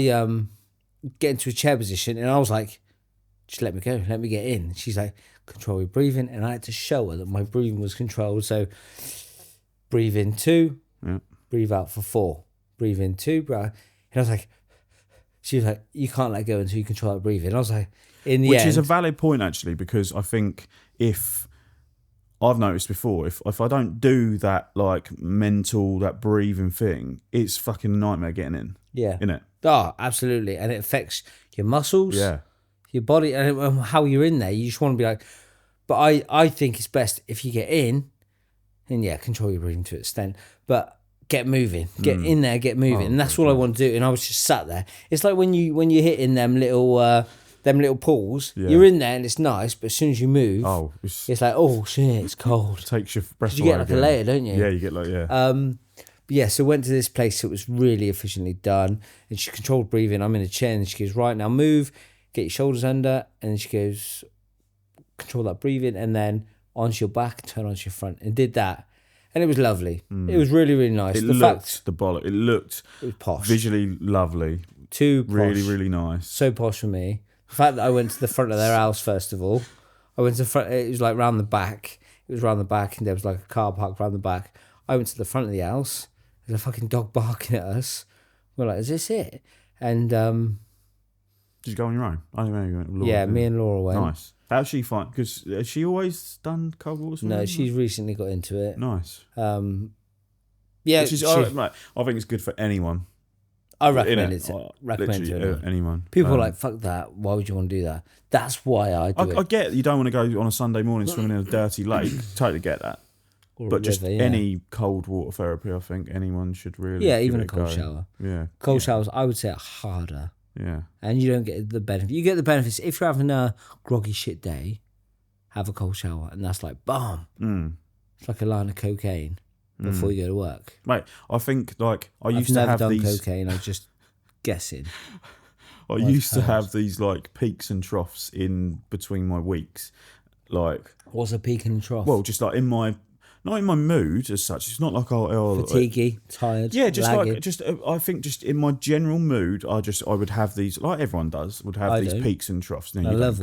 get into a chair position, and I was like, just let me go. Let me get in. She's like, control your breathing. And I had to show her that my breathing was controlled. So breathe in 2, breathe out for 4. Breathe in 2, breathe out. And I was like, she was like, you can't let go until you control that breathing. And I was like, Which is a valid point, actually, because I think if I've noticed before, if I don't do that like mental, that breathing thing, it's fucking a nightmare getting in. Yeah. Innit? Oh, absolutely. And it affects your muscles, your body, and how you're in there. You just want to be like, but I think it's best if you get in, and control your breathing to an extent, but get moving, get in there, get moving. And that's all I want to do. And I was just sat there. It's like when you're hitting them little pools, you're in there and it's nice, but as soon as you move, it's like, oh shit, it's cold. Takes your breath away. You get like a layer, don't you? Yeah, you get like, so went to this place that was really efficiently done, and she controlled breathing. I'm in a chair, and she goes, right, now move, get your shoulders under, and then she goes, control that breathing, and then onto your back, turn onto your front, and did that. And it was lovely. It was really, really nice. It looked posh. Visually lovely. Too posh. Really, really nice. So posh for me. The fact that I went to the front of their house, first of all. I went to the front, it was like round the back. It was round the back, and there was like a car park round the back. I went to the front of the house. There's a fucking dog barking at us. We're like, is this it? And did you go on your own? I don't know. Laura, me and Laura went. Nice. How'd she find? Because has she always done cold water swimming? No, she's recently got into it. Nice. Yeah, I think it's good for anyone. I recommend it. Recommend to anyone. People are like, fuck that. Why would you want to do that? That's why I do it. I get you don't want to go on a Sunday morning swimming in a dirty lake. Totally get that. But just any cold water therapy, I think anyone should really. Yeah, even a cold shower. Yeah, cold showers, I would say, are harder. Yeah, and you don't get the benefit. You get the benefits if you're having a groggy shit day. Have a cold shower, and that's like bomb. It's like a line of cocaine before you go to work. Mate, I think like I've never done cocaine. I was just guessing. I used to have these like peaks and troughs in between my weeks. Like, what's a peak and trough? Well, just like not in my mood as such. It's not like fatiguey, tired. Yeah, just lagged. I think just in my general mood, I would have these, like everyone does, these peaks and troughs. I love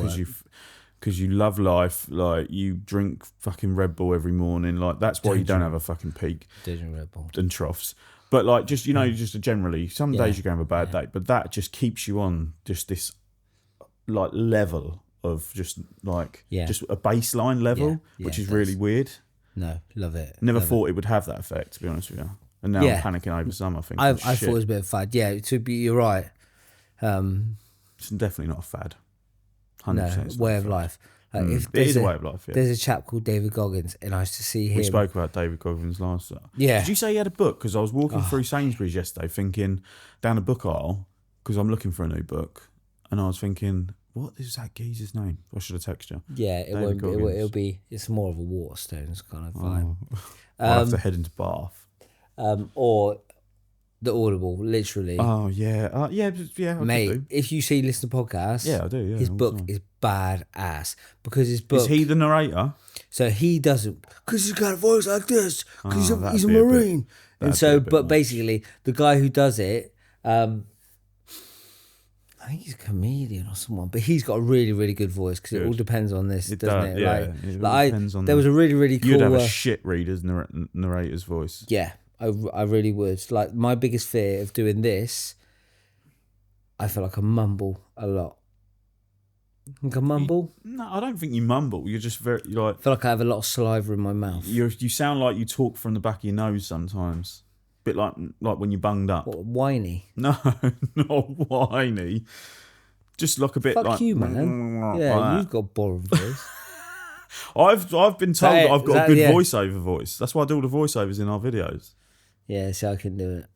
because you love life. Like you drink fucking Red Bull every morning. Like that's why you don't have a fucking peak. Drink Red Bull and troughs. But like just just generally, some days you're going to have a bad day, but that just keeps you on just this like level of just like just a baseline level, which is really weird. No, love it. Never thought it would have that effect, to be honest with you. And now I'm panicking over some, I think. I thought it was a bit of a fad. Yeah, you're right. It's definitely not a fad. 100%. No, way of life. Like it is a way of life, yeah. There's a chap called David Goggins, and I used to see him. We spoke about David Goggins last time. Yeah. Did you say he had a book? Because I was walking through Sainsbury's yesterday thinking, down a book aisle, because I'm looking for a new book, and I was thinking, what is that geezer's name? I should have texted you. Yeah, it'll be. It's more of a Waterstones kind of vibe. I'll have to head into Bath. Or the Audible, literally. Oh yeah, mate. If you listen to podcasts, I do. Yeah, his book is badass because his book. Is he the narrator? So he doesn't, because he's got a voice like this. Because he's a Marine, and so. But basically, the guy who does it. I think he's a comedian or someone, but he's got a really, really good voice because it all depends on this, doesn't it? Yeah, it depends on. There was a really, really cool. You'd have a shit reader's narrator's voice. Yeah, I really would. Like my biggest fear of doing this, I feel like I mumble a lot. Think I mumble? No, I don't think you mumble. You're just very like. I feel like I have a lot of saliva in my mouth. You sound like you talk from the back of your nose sometimes. Bit like when you bunged up. What, whiny? No, not whiny. Just like a bit Fuck like you, man. Yeah, like you've got boring voice. I've been told that I've got a good yeah. voiceover voice. That's why I do all the voiceovers in our videos. Yeah, see, I can do it.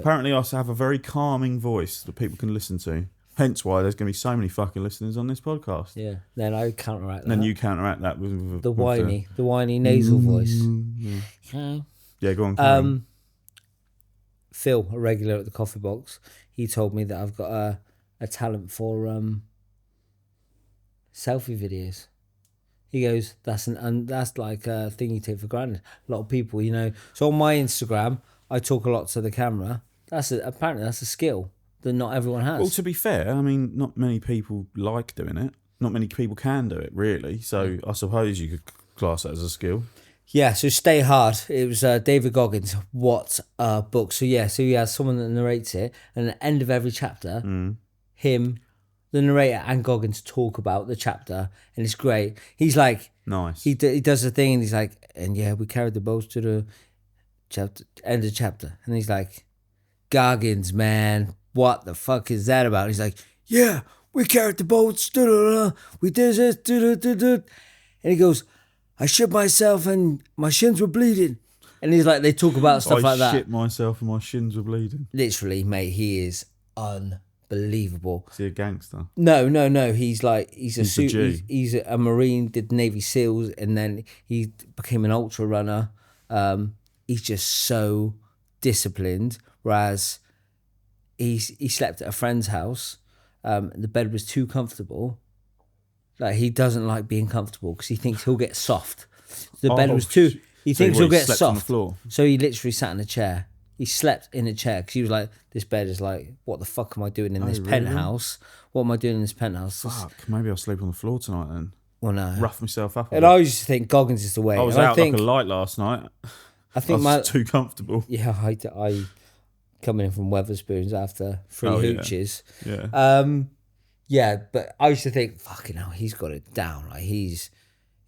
Apparently, I have a very calming voice that people can listen to. Hence why there's going to be so many fucking listeners on this podcast. Yeah. Then I counteract that. And then you counteract that with the whiny nasal voice. Yeah, go on. Phil, a regular at the coffee box, he told me that I've got a talent for selfie videos. He goes, that's like a thing you take for granted. A lot of people, you know. So on my Instagram, I talk a lot to the camera. Apparently that's a skill that not everyone has. Well, to be fair, I mean, not many people like doing it. Not many people can do it, really. So I suppose you could class that as a skill. Yeah, so Stay Hard. It was David Goggins. What a book. So he has someone that narrates it, and at the end of every chapter, him, the narrator, and Goggins talk about the chapter, and it's great. He's like, nice. He does the thing, and he's like, and yeah, we carried the boats to the end of the chapter, and he's like, Goggins, man, what the fuck is that about? And he's like, yeah, we carried the boats, we did this, and he goes, I shit myself and my shins were bleeding. And he's like, they talk about stuff like that. I shit myself and my shins were bleeding. Literally, mate, he is unbelievable. Is he a gangster? No. He's a Marine, did Navy SEALs, and then he became an ultra runner. He's just so disciplined. Whereas he slept at a friend's house. The bed was too comfortable. Like, he doesn't like being comfortable because he thinks he'll get soft. The bed was too... He thinks he'll get soft. On the floor. So he literally sat in a chair. He slept in a chair because he was like, this bed is like, what the fuck am I doing in this penthouse? What am I doing in this penthouse? Fuck, maybe I'll sleep on the floor tonight then. Well, no. Rough myself up. And I used to think Goggins is the way. I was out like a light last night. I was too comfortable. Yeah, I coming in from Wetherspoons after 3 hooches. Yeah. Yeah, but I used to think, fucking hell, he's got it down. Like he's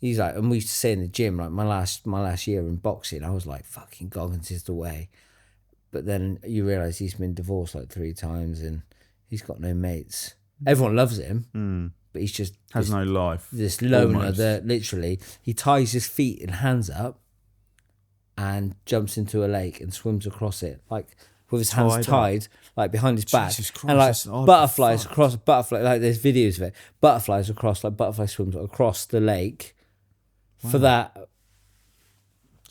like, and we used to say in the gym, like my last year in boxing, I was like, fucking Goggins is the way. But then you realise he's been divorced like 3 times and he's got no mates. Everyone loves him, but he's just has no life. This loner that literally he ties his feet and hands up and jumps into a lake and swims across it, like with his hands tied, like behind his back, and like butterflies across. Like there's videos of it. Butterflies across, like butterfly swims across the lake for that,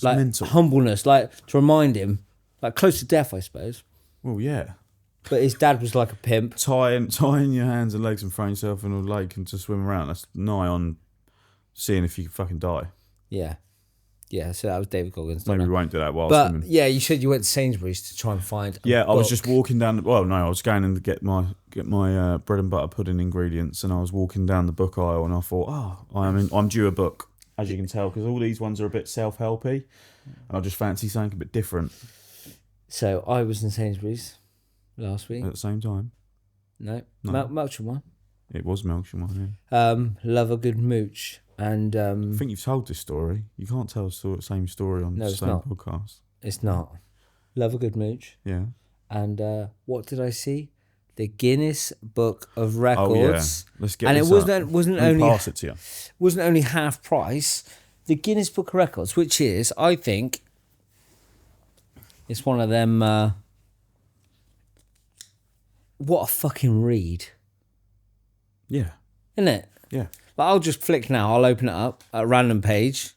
like mental humbleness, like to remind him, like close to death, I suppose. Well, yeah. But his dad was like a pimp. Tying your hands and legs and throwing yourself in a lake and to swim around. That's nigh on seeing if you can fucking die. Yeah. Yeah, so that was David Goggins. Maybe we won't do that while swimming. But yeah, you said you went to Sainsbury's to try and find a book. I was just walking down. I was going in to get my bread and butter pudding ingredients, and I was walking down the book aisle, and I thought, I'm due a book, as you can tell, because all these ones are a bit self-helpy, and I just fancy something a bit different. So I was in Sainsbury's last week at the same time. No. Melksham one. It was Melksham one. Yeah. Love a good mooch. And I think you've told this story. You can't tell the same story on the same podcast. It's not. Love a good mooch. Yeah. And what did I see? The Guinness Book of Records. Oh yeah. Let's get and this it wasn't only pass it to you. Wasn't only half price. The Guinness Book of Records, which is, I think, it's one of them. What a fucking read. Yeah. Isn't it? Yeah. But I'll just flick now. I'll open it up at a random page.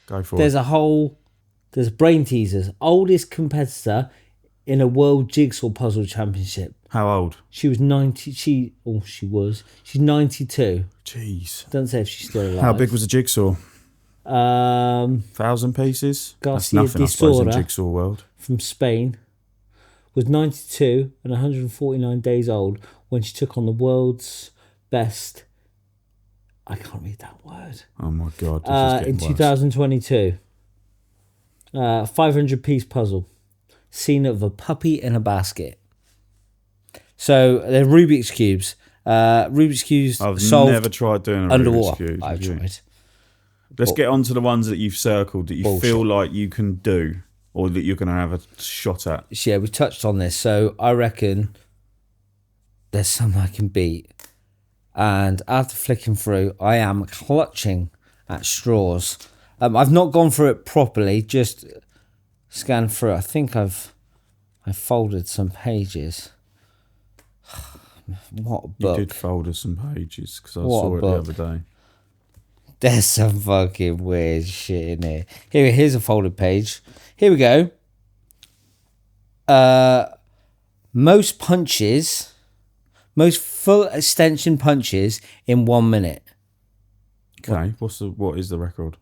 Go for it. There's brain teasers. Oldest competitor in a world jigsaw puzzle championship. How old? She was 90. She's 92. Jeez. Don't say if she's still alive. How big was the jigsaw? 1,000 pieces. That's nothing, I suppose, in jigsaw world. From Spain. Was 92 and 149 days old when she took on the world's best. I can't read that word. Oh my God. In 2022. 500-piece puzzle. Scene of a puppy in a basket. So they're Rubik's Cubes. Rubik's Cubes I've solved never tried doing a underwater. Rubik's Cube. I've tried. Let's get on to the ones that you've circled that you feel like you can do or that you're going to have a shot at. Yeah, we touched on this. So I reckon there's some I can beat. And after flicking through, I am clutching at straws. I've not gone through it properly, just scanned through. I think I've folded some pages. What a book. You did fold us some pages because I saw it the other day. There's some fucking weird shit in here. Here's a folded page. Here we go. Most full extension punches in 1 minute. Okay, what is the record?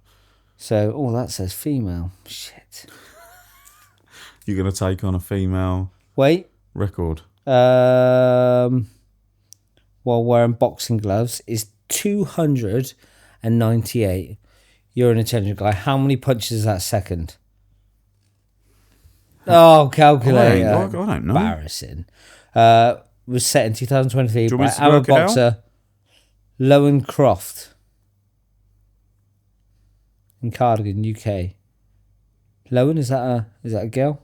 So, that says female. Shit. You're going to take on a female record? While wearing boxing gloves is 298. You're an intelligent guy. How many punches is that second? Oh, calculator. I don't know. Embarrassing. Was set in 2023 by to our work it out? boxer Lowen Croft in Cardigan, UK. Lowen, is that a girl?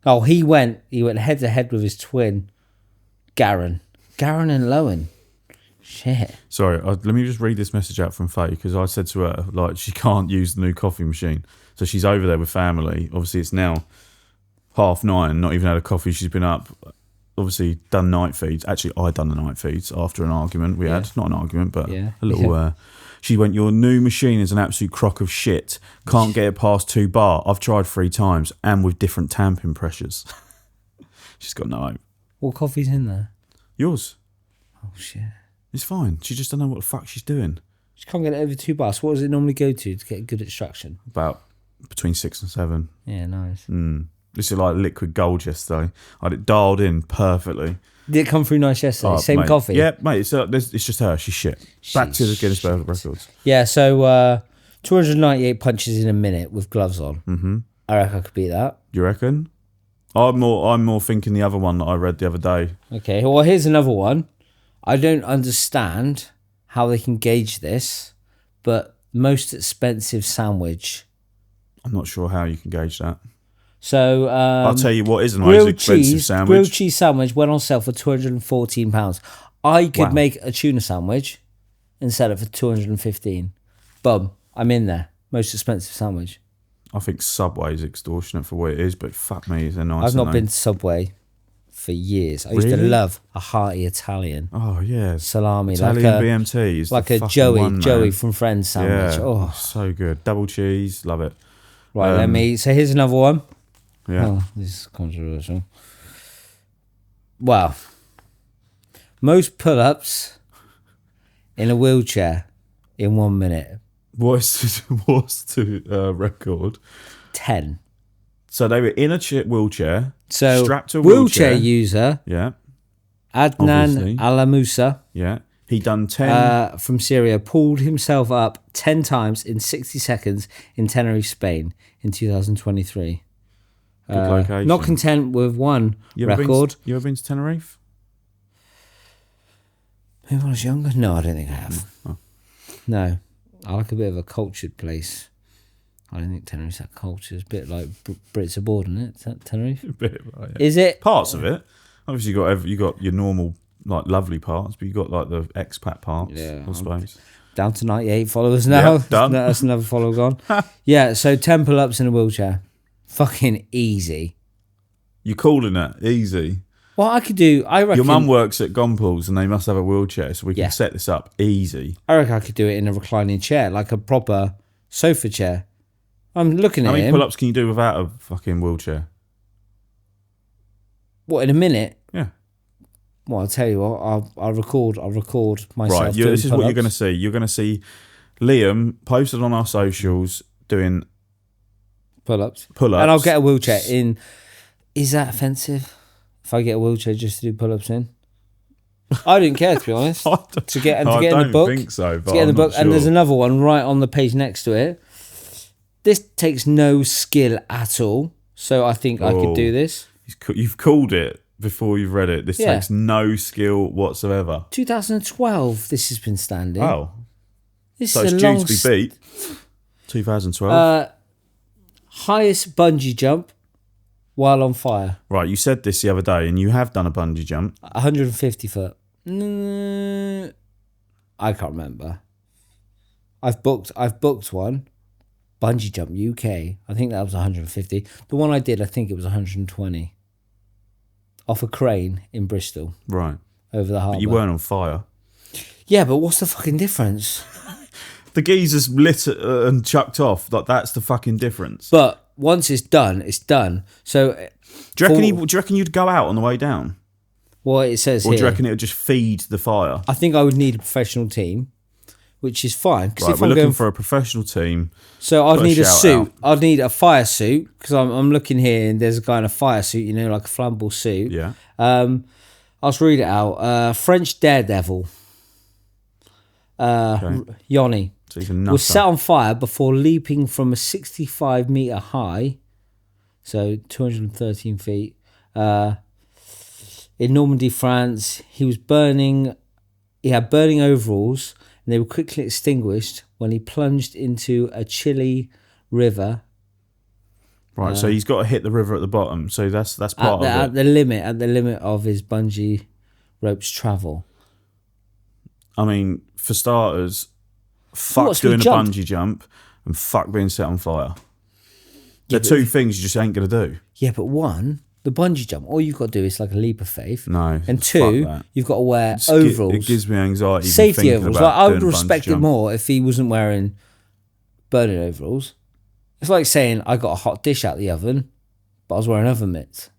Oh, he went head to head with his twin, Garen and Lowen. Shit. Sorry, let me just read this message out from Faye because I said to her like she can't use the new coffee machine, so she's over there with family. Obviously, it's now 9:30. Not even had a coffee. She's been up. Obviously, done night feeds. Actually, I done the night feeds after an argument we had. Not an argument, but a little. She went, "Your new machine is an absolute crock of shit. Can't get it past 2 bar. I've tried 3 times and with different tamping pressures." She's got no hope. What coffee's in there? Yours. Oh shit. It's fine. She just don't know what the fuck she's doing. She can't get it over 2 bars. What does it normally go to get good extraction? About between 6 and 7. Yeah, nice. This is like liquid gold yesterday. I had it dialed in perfectly. Did it come through nice yesterday? Same mate. coffee? Yeah, mate. It's just her. She's shit. Back to the Guinness World Records. Yeah, so 298 punches in a minute with gloves on. Mm-hmm. I reckon I could beat that. You reckon? I'm more thinking the other one that I read the other day. Okay, well, here's another one. I don't understand how they can gauge this, but most expensive sandwich. I'm not sure how you can gauge that. So I'll tell you what is the most expensive sandwich. Grilled cheese sandwich went on sale for £214. I could make a tuna sandwich and sell it for $215. Boom, I'm in there. Most expensive sandwich. I think Subway is extortionate for what it is, but fuck me, they're nice. I've not been to Subway for years. I used to love a hearty Italian. Oh yeah, salami, Italian BMT is like the a Joey one, from Friends sandwich. Yeah, oh, so good. Double cheese, love it. Right, so here's another one. Yeah, oh, this is controversial. Wow, most pull-ups in a wheelchair in 1 minute. What's the record? 10. So they were in a wheelchair, so strapped to a wheelchair user. Yeah, Adnan Alamusa. Yeah, he done 10 from Syria. Pulled himself up 10 times in 60 seconds in Tenerife, Spain, in 2023. Good location. Not content with one record. You ever been to Tenerife? Maybe when I was younger. No, I don't think I have. Oh. No, I like a bit of a cultured place. I don't think Tenerife's that culture. It's a bit like Brits abroad, isn't it? Is that Tenerife? A bit, right, yeah. Is it? Parts of it. Obviously, you got your normal like lovely parts, but you got like the expat parts. Yeah, I suppose. Down to 98 followers now. Yep, done. That's another follower gone. Yeah, so 10 pull-ups in a wheelchair. Fucking easy. You're calling it easy? Well, I could do. I reckon your mum works at Gompools and they must have a wheelchair, so we can set this up easy. I reckon I could do it in a reclining chair, like a proper sofa chair. I'm looking at him. How many pull-ups can you do without a fucking wheelchair? What, in a minute? Yeah. Well, I'll tell you what. I'll record myself. Right. This is what you're going to see. You're going to see Liam posted on our socials doing pull-ups, and I'll get a wheelchair in. Is that offensive? If I get a wheelchair just to do pull-ups in, I didn't care, to be honest. to get in the book. I don't think so. But to get in the book, and there's another one right on the page next to it. This takes no skill at all, so I think I could do this. You've called it before you've read it. This takes no skill whatsoever. 2012, this has been standing. Oh. This So is it's a due long to be beat. 2012. highest bungee jump while on fire. Right, you said this the other day, and you have done a bungee jump. 150 foot. I can't remember. I've booked one. Bungee jump UK. I think that was 150. The one I did, I think it was 120. Off a crane in Bristol. Right. Over the harbour. But you weren't on fire. Yeah, but what's the fucking difference? The geezer's lit and chucked off. Like, that's the fucking difference. But once it's done, it's done. So, do you reckon you'd go out on the way down? Well, it says or here. Do you reckon it would just feed the fire? I think I would need a professional team, which is fine. Right, if we're looking for a professional team. So I'd need a suit. I'd need a fire suit, because I'm looking here and there's a guy in a fire suit, like a flammable suit. Yeah. I'll just read it out. French daredevil. Yoni. So he's a nutter. Was set on fire before leaping from a 65-metre high, so 213 feet, in Normandy, France. He was burning. He had burning overalls, and they were quickly extinguished when he plunged into a chilly river. Right, so he's got to hit the river at the bottom. So that's part of it. At the limit of his bungee ropes travel. I mean, for starters, fuck doing a bungee jump and fuck being set on fire. They're two things you just ain't going to do. Yeah, but one, the bungee jump, all you've got to do is like a leap of faith. No. And two, you've got to wear overalls. It gives me anxiety. Safety overalls. Like, I would respect it jump. more if he wasn't wearing burning overalls. It's like saying I got a hot dish out of the oven, but I was wearing oven mitts.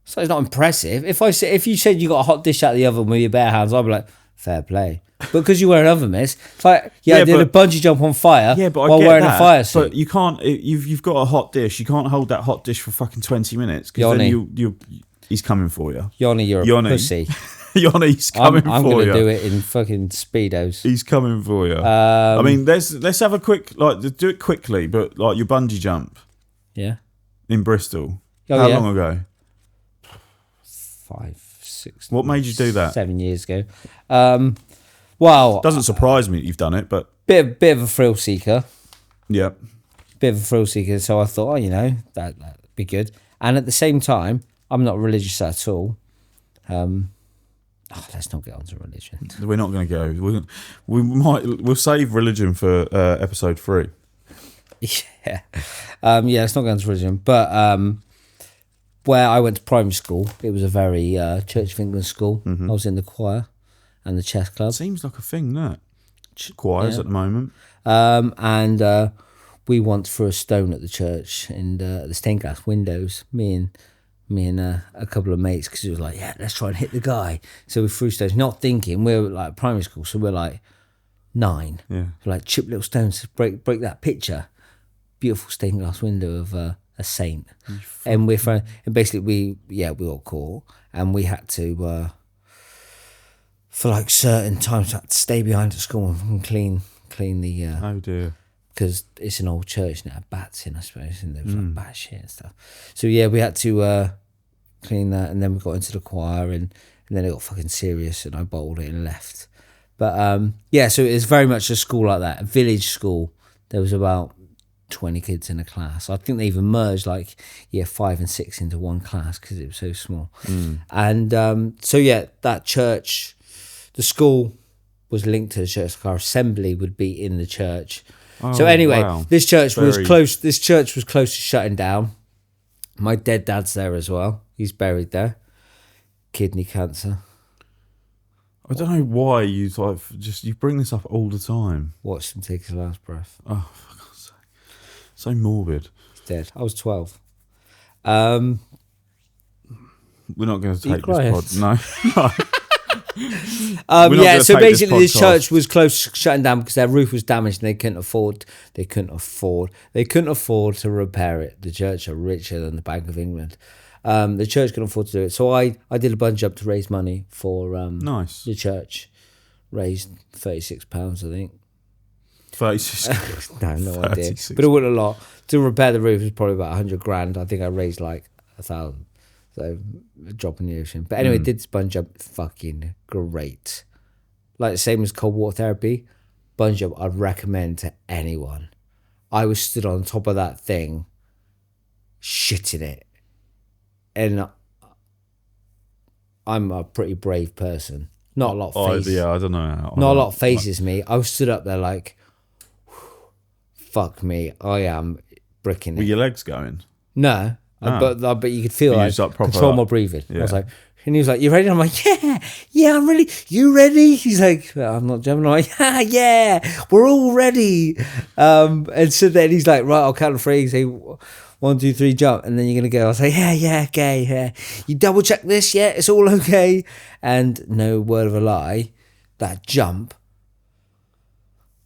So it's not impressive. If you said you got a hot dish out of the oven with your bare hands, I'd be like, fair play. But because you wear an oven mitts, it's like, I did a bungee jump on fire while wearing a fire suit. But you can't. You've got a hot dish. You can't hold that hot dish for fucking 20 minutes. Because then he's coming for you. Yoni, you're a pussy. Yoni's coming for you. I'm going to do it in fucking Speedos. He's coming for you. I mean, let's have a quick, do it quickly, but like your bungee jump. Yeah. In Bristol. How long ago? 5, 6. What made you do that? 7 years ago. Well, doesn't surprise me that you've done it, but bit of a thrill seeker. Yeah. Bit of a thrill seeker. So I thought, that'd be good. And at the same time, I'm not religious at all. Let's not get onto religion. We're not going to go. We'll save religion for episode 3. Yeah. Let's not go into religion. But where I went to primary school, it was a very Church of England school. Mm-hmm. I was in the choir and the chess club. Seems like a thing, that. Choirs at the moment. And we once threw a stone at the church and the stained glass windows. Me and a couple of mates, because it was like, let's try and hit the guy. So we threw stones, not thinking. We were like primary school, so we're like 9. Yeah. We're like, chip little stones to break that picture. Beautiful stained glass window of a saint. And basically we all caught, and we had to for like certain times had to stay behind at school and clean the oh dear, because it's an old church and it had bats in, I suppose, and there was like bat shit and stuff. So we had to clean that, and then we got into the choir, and then it got fucking serious, and I bowled it and left. But so it was very much a school like that, a village school. There was about 20 kids in a class. I think they even merged like year 5 and 6 into one class because it was so small. And that church, the school was linked to the church. Like our assembly would be in the church. So anyway, this church was close. This church was close to shutting down. My dead dad's there as well. He's buried there. Kidney cancer. I don't know why you bring this up all the time. Watched him take his last breath. Oh, for God's sake. So morbid. He's dead. I was 12. We're not going to take this pod. No. So basically this church was close to shutting down because their roof was damaged and they couldn't afford to repair it. The church are richer than the Bank of England. The church couldn't afford to do it. So I did a bungee jump to raise money for the church. Raised £36, I think. 36? No idea. But it wasn't a lot. To repair the roof was probably about 100 grand. I think I raised like 1,000. So a drop in the ocean. But anyway, did bungee jump, fucking great. Like the same as cold water therapy, bungee jump I'd recommend to anyone. I was stood on top of that thing, shitting it. And I'm a pretty brave person. Not a lot of phases. I don't know. Not a lot of phases me. I was stood up there like, fuck me, I am bricking it. Were your legs going? No. But you could feel like control my breathing. Yeah. I was like, and he was like, "You ready?" And I'm like, "Yeah, I'm ready. You ready?" He's like, well, "I'm not jumping." I'm like, "Yeah, we're all ready." And so then he's like, "Right, I'll count to three." Say 1, 2, 3, jump, and then you're gonna go. I'll say, "Yeah, okay, yeah." You double check this, yeah, it's all okay. And no word of a lie, that jump.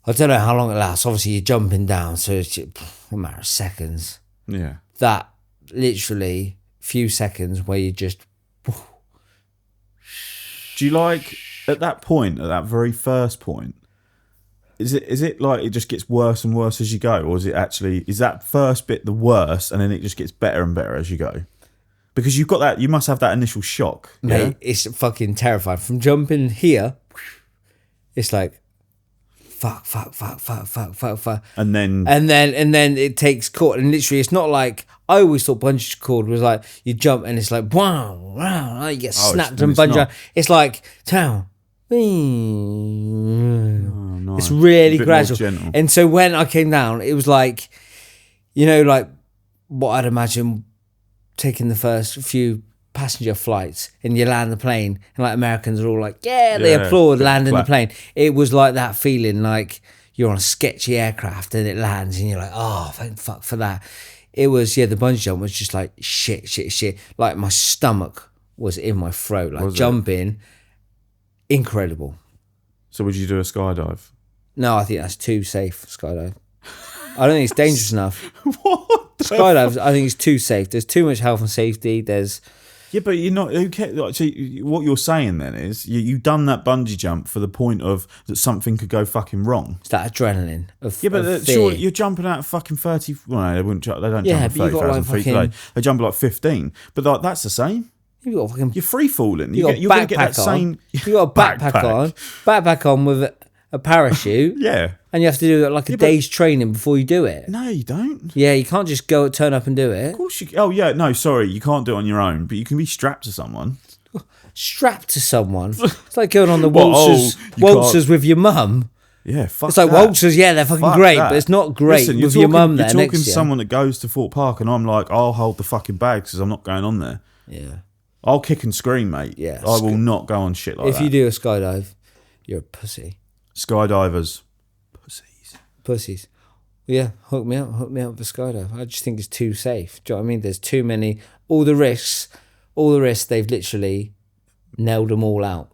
I don't know how long it lasts. Obviously, you're jumping down, so it's a matter of seconds. Yeah. That literally few seconds where you just. Do you like at that point, at that very first point? Is it like it just gets worse and worse as you go, or is that first bit the worst, and then it just gets better and better as you go? Because you've got that, you must have that initial shock. Mate, yeah? It's fucking terrifying. From jumping here, it's like. Fuck. And then it takes cord, and literally it's not like I always thought bungee cord was like you jump and it's like wow, you get snapped and bungee. It's like nice. It's really gradual. And so when I came down, it was like, like what I'd imagine taking the first few passenger flights and you land the plane and like Americans are all like they applaud landing the plane. It was like that feeling like you're on a sketchy aircraft and it lands and you're like, oh thank fuck for that. It was the bungee jump was just like shit, like my stomach was in my throat, like jumping incredible. So would you do a skydive? No, I think that's too safe. Skydive, I don't think it's dangerous enough. What skydives I think it's too safe. There's too much health and safety. Yeah, but you're not. Who cares? Like, so what you're saying then is you've done that bungee jump for the point of that something could go fucking wrong. It's that adrenaline of but sure, you're jumping out at fucking 30. Well, no, they wouldn't. They don't jump at 30,000 feet today. They jump at like 15. But like that's the same. You're free falling. You're gonna get that same. You got a backpack on with a parachute. Yeah. And you have to do it like a day's training before you do it. No, you don't. Yeah, you can't just turn up and do it. Of course you. Oh yeah, no, sorry, you can't do it on your own, but you can be strapped to someone. Strapped to someone? It's like going on the waltzers with your mum. Yeah, fuck. It's like that. Waltzers, yeah, they're fucking great, but it's not great with your mum there next to you. You're talking to someone that goes to Fort Park, and I'm like, I'll hold the fucking bags because I'm not going on there. Yeah. I'll kick and scream, mate. Yeah. I will not go on shit like that. If you do a skydive, you're a pussy. Skydivers. Pussies. Yeah, hook me up with a skydive. I just think it's too safe. Do you know what I mean? There's too many. All the risks, they've literally nailed them all out.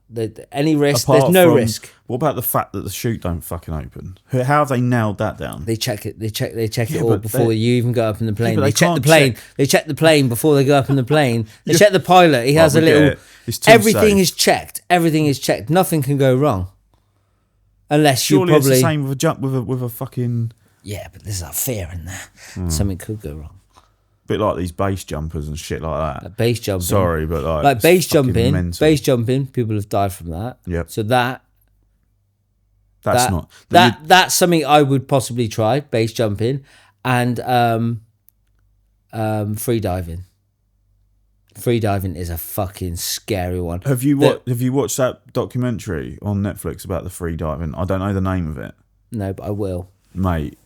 Any risk, there's no risk. What about the fact that the chute don't fucking open? How have they nailed that down? They check it. They check it all before you even go up in the plane. They check the plane. They check the plane before they go up in the plane. They check the pilot. He has a little. Everything is checked. Everything is checked. Nothing can go wrong. Unless surely you probably it's the same with a jump with a fucking. Yeah, but there's that fear in there. Something could go wrong. Bit like these base jumpers and shit like that. Like base jumping. Sorry, but like base jumping, people have died from that. Yep. So that's something I would possibly try. Base jumping and free diving. Free diving is a fucking scary one. Have you watched that documentary on Netflix about the free diving? I don't know the name of it. No, but I will. Mate,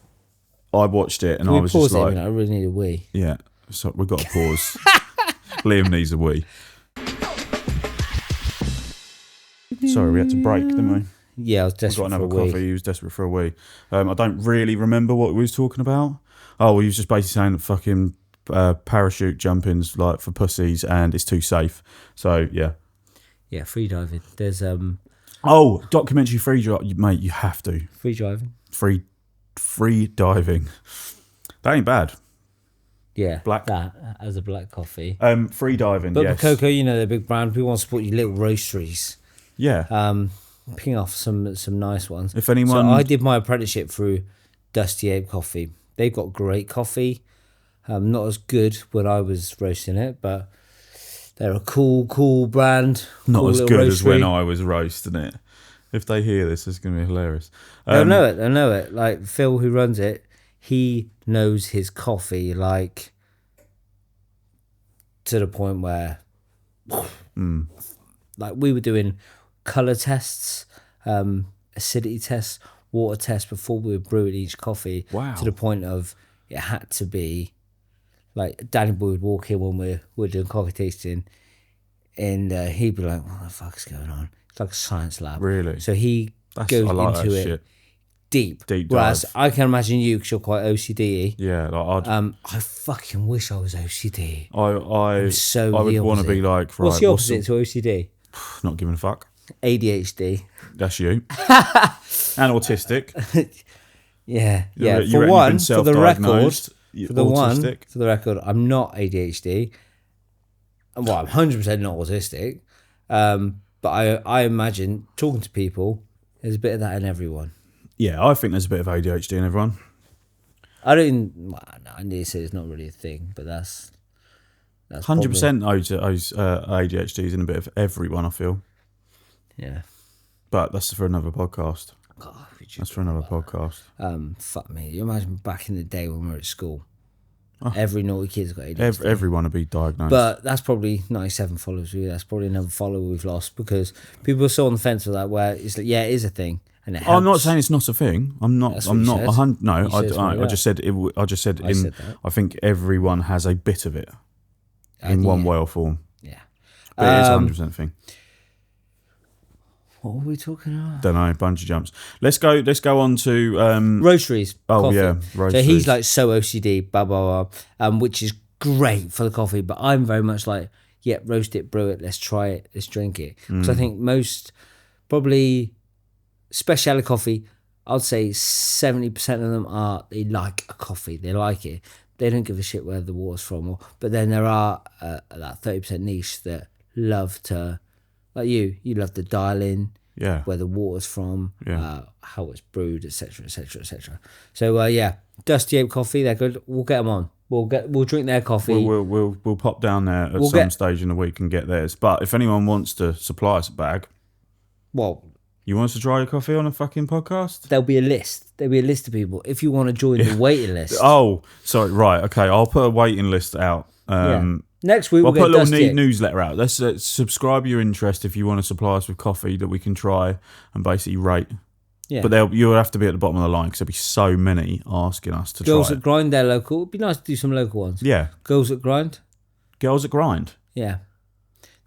I watched it and I was just like, I really need a wee. Yeah, so we've got to pause. Liam needs a wee. Sorry, we had to break, didn't we? Yeah, I was desperate for a wee. Got another coffee. He was desperate for a wee. I don't really remember what we was talking about. Oh, he was just basically saying that fucking parachute jumping's like for pussies and it's too safe. So yeah, free diving. There's documentary free diving, mate. You have to free diving. Free diving. That ain't bad. Yeah, that as a black coffee. Free diving. But yes. Cocoa, they're a big brand. We want to support your little roasteries. Yeah. Ping off some nice ones. If anyone, so I did my apprenticeship through Dusty Ape Coffee. They've got great coffee. Not as good when I was roasting it, but They're a cool brand. Not cool as little good as when roastery. I was roasting it. If they hear this, it's going to be hilarious. They'll know it. They'll know it. Like Phil, who runs it, he knows his coffee like to the point where, like we were doing color tests, acidity tests, water tests before we were brewing each coffee. Wow. To the point of it had to be like Danny Boy would walk in when we're doing coffee tasting, and he'd be like, "What the fuck is going on?" It's like a science lab. Really? So he goes I like into that it shit. deep. dive. Whereas I can imagine you, because you're quite OCD. Yeah, like I fucking wish I was OCD. I so I would the want to opposite. be like, right, What's the opposite to OCD? not giving a fuck. ADHD. That's you. And autistic. Yeah. You Yeah. reckon For you've one, been for the record, self-diagnosed? You're autistic? for the record, I'm not ADHD. Well, I'm 100% not autistic. But I imagine talking to people, there's a bit of that in everyone. Yeah, I think there's a bit of ADHD in everyone. I don't. Well, no, I need to say it's not really a thing, but that's 100% ADHD is in a bit of everyone, I feel. Yeah. But that's for another podcast. God, That's for another podcast. fuck me. You imagine back in the day when we were at school, every naughty kid's got ADHD. Everyone would be diagnosed. But that's probably 97 followers. That's probably another follower we've lost because people are so on the fence with that. Where it's like, yeah, it is a thing, and it helps. I'm not saying it's not a thing. I'm not. That's what I'm you not. said. No, You said it's not I just said. I just said. I said that. I think everyone has a bit of it in one way or form. Yeah. But it is 100% thing. What were we talking about? Don't know. Bungee jumps. Let's go on to Roasteries. Oh coffee. yeah, So roasteries. he's like so OCD, blah blah blah, which is great for the coffee. But I'm very much like, yeah, roast it, brew it, let's try it, let's drink it. Because I think most probably specialty coffee, I'd say 70% of them they like a coffee, they like it. They don't give a shit where the water's from. But then there are that 30% niche that love to, like you love to dial in. Yeah. Where the water's from, Yeah. how it's brewed, etc., etc., etc. So yeah, Dusty Ape Coffee, they're good. We'll get them on. We'll drink their coffee. We'll pop down there at some stage in the week and get theirs. But if anyone wants to supply us a bag, well, you want us to try your coffee on a fucking podcast? there'll be a list. There'll be a list of people if you want to join the waiting list. Oh, sorry. Right. Okay. I'll put a waiting list out. Next week I'll we'll put a get little Dusty Ape. newsletter out. Let's subscribe your interest if you want to supply us with coffee that we can try and basically rate. Yeah. But you'll have to be at the bottom of the line because there'll be so many asking us to Girls try that Grind, they're local. It'd be nice to do some local ones. Yeah. Girls that Grind. Girls that Grind. Yeah.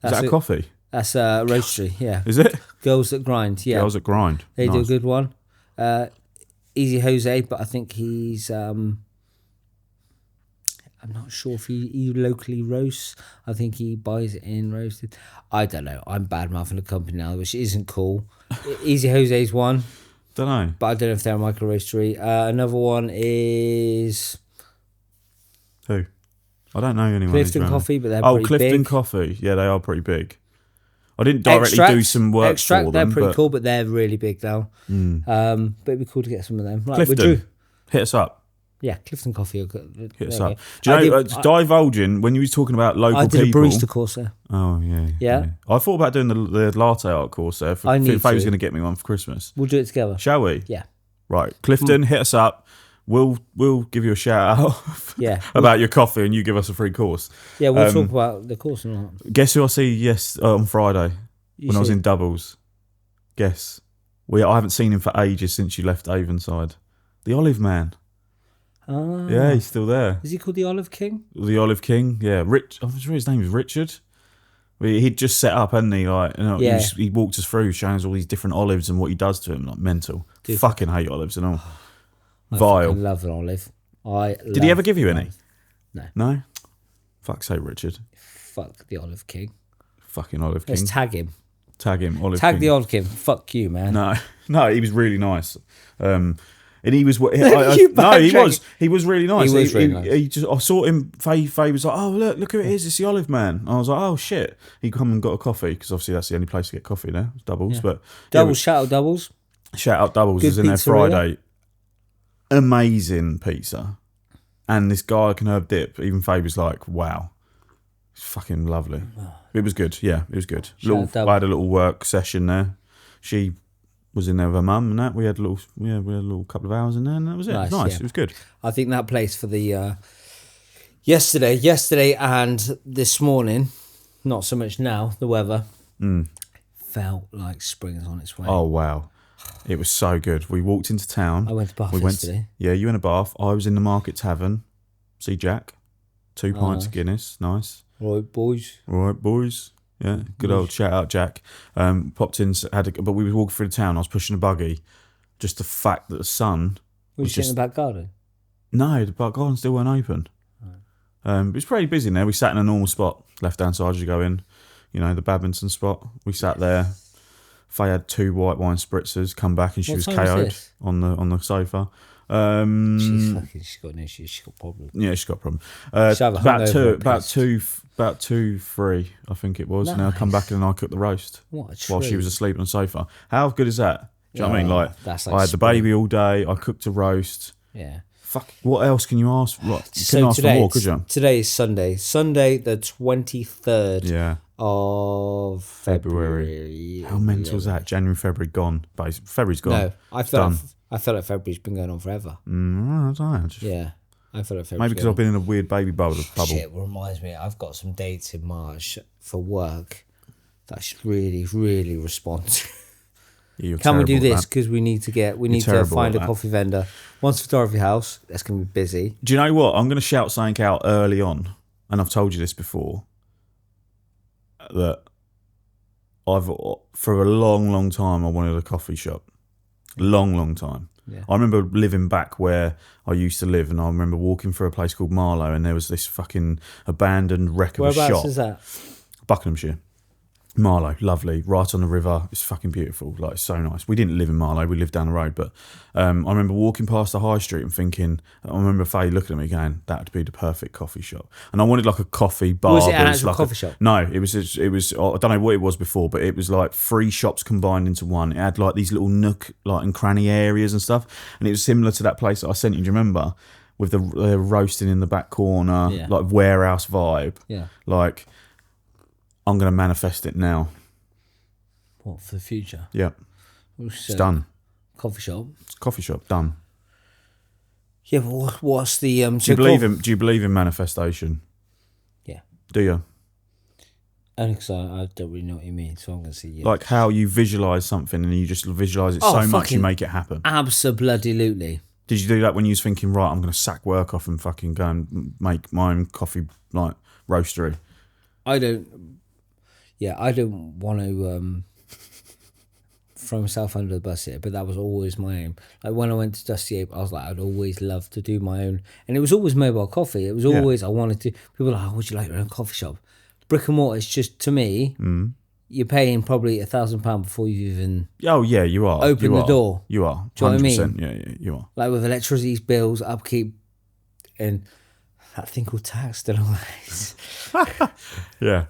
Is that a coffee? That's a roastery. Yeah. Is it? Girls that Grind. Yeah. Girls that Grind. They do a Nice. good one. Easy Jose, but I think he's I'm not sure if he locally roasts. I think he buys it in roasted. I don't know. I'm bad mouthing the company now, which isn't cool. Easy Jose's one, Don't know. but I don't know if they're a micro roastery. Another one is Who? I don't know anyone. Clifton who's around. Coffee, but they're Oh, pretty Clifton big. Coffee. Yeah, they are pretty big. I didn't directly do some work Extract, for them. they're pretty but cool, but they're really big now. But it'd be cool to get some of them. Right, we Clifton, drew. hit us up. Yeah, Clifton Coffee. Hit us up. Do you know, divulging, when you was talking about local I did people... a barista course there. Oh, yeah. Yeah? I thought about doing the latte art course there. I need Faye was to. going to get me one for Christmas. We'll do it together. Shall we? Yeah. Right. Clifton, hit us up. We'll give you a shout out Yeah. about your coffee and you give us a free course. Yeah, we'll talk about the course and all that. Guess who I see on Friday when I was in doubles? Guess. I haven't seen him for ages since you left Avonside. The Olive Man. Ah. Yeah, he's still there. Is he called the Olive King? The Olive King. Yeah, I'm sure his name is Richard. He'd just set up, hadn't he? Like, Yeah. he walked us through, showing us all these different olives and what he does to them. Like mental. Dude. Fucking hate olives and all. I Vile. love an olive. Did he ever give you any? No. No. Fuck's sake, Richard. Fuck the Olive King. Fucking Olive King. Let's tag him. Tag him, Olive Tag King. the Olive King. Fuck you, man. No, he was really nice. And he was You he was really nice. He was really nice. He just, I saw him. Faye was like, "Oh, look who it is! It's the Olive Man." I was like, "Oh shit!" He come and got a coffee because obviously that's the only place to get coffee now. It's Doubles, but Doubles, shout out Doubles. shout out Doubles Good is in there pizzeria. Friday. Amazing pizza, and this garlic and herb dip. Even Faye was like, "Wow." It's fucking lovely. It was good. Yeah, it was good. I had a little work session there. She was in there with her mum and that. We had a little couple of hours in there, and that was it. Nice. It was nice. Yeah. It was good. I think that place for the yesterday and this morning, not so much now. The weather felt like spring is on its way. Oh wow, it was so good. We walked into town. I went to Bath yesterday. Yeah, you went to Bath. I was in the Market Tavern. See Jack. 2 pints of Guinness. Nice. All right, boys. Yeah, good old shout out, Jack. Popped in, but we were walking through the town. I was pushing a buggy. Just the fact that the sun was just in the back garden. No, the back garden still weren't open. It was pretty busy in there. We sat in a normal spot, left hand side as you go in. You know, the badminton spot. We sat there. Faye had 2 white wine spritzers. Come back and she was KO'd on the sofa. She's got an issue. She's got problems. Yeah, she's got a problem. About two, 3, I think it was. Nice. And I come back and I cooked the roast while she was asleep on the sofa. How good is that? Do you know what I mean? Like I had the baby all day. I cooked a roast. Yeah. Fuck. What else can you ask? Like, you couldn't ask for more, could you? Today is Sunday. Sunday, the 23rd. Yeah. Of February. How mental is that? January, February gone. February's gone. No, I feel like February's been going on forever. I don't know. Yeah, I feel like February. Maybe because I've been in a weird baby bubble. Shit, reminds me. I've got some dates in March for work that I should really, really respond to. Can we do this? Because we need to find a coffee vendor. Once for Dorothy House, that's going to be busy. Do you know what? I'm going to shout something out early on, and I've told you this before. That for a long time I wanted a coffee shop. Long time. Yeah. I remember living back where I used to live, and I remember walking through a place called Marlow, and there was this fucking abandoned wreck of a shop. Whereabouts is that? Buckinghamshire. Marlow, lovely, right on the river. It's fucking beautiful. Like, it's so nice. We didn't live in Marlow, we lived down the road, but I remember walking past the high street and thinking, I remember Faye looking at me going, that would be the perfect coffee shop. And I wanted like a coffee bar. Was it an actual coffee shop? No, it was I don't know what it was before, but it was like 3 shops combined into one. It had like these little nook like and cranny areas and stuff, and it was similar to that place that I sent you. Do you remember? With the roasting in the back corner, like warehouse vibe. Yeah. Like, I'm going to manifest it now. What, for the future? Yeah. It's done. Coffee shop? It's a coffee shop, done. Yeah, but what's the... Do you believe in manifestation? Yeah. Do you? Only because I don't really know what you mean, so I'm going to say yes. Like how you visualise something and you just visualise it so much you make it happen. Absolutely. Did you do that when you was thinking, right, I'm going to sack work off and fucking go and make my own coffee, like, roastery? I don't want to throw myself under the bus here, but that was always my aim. Like when I went to Dusty Ape, I was like, I'd always love to do my own. And it was always mobile coffee. It was always, I wanted to, people were like, oh, would you like your own coffee shop? Brick and mortar, it's just, to me, you're paying probably £1,000 before you even... Oh, yeah, you are. Open the door. You are. 100%. Do you know what I mean? Yeah, you are. Like with electricity bills, upkeep, and that thing called tax still always. Yeah.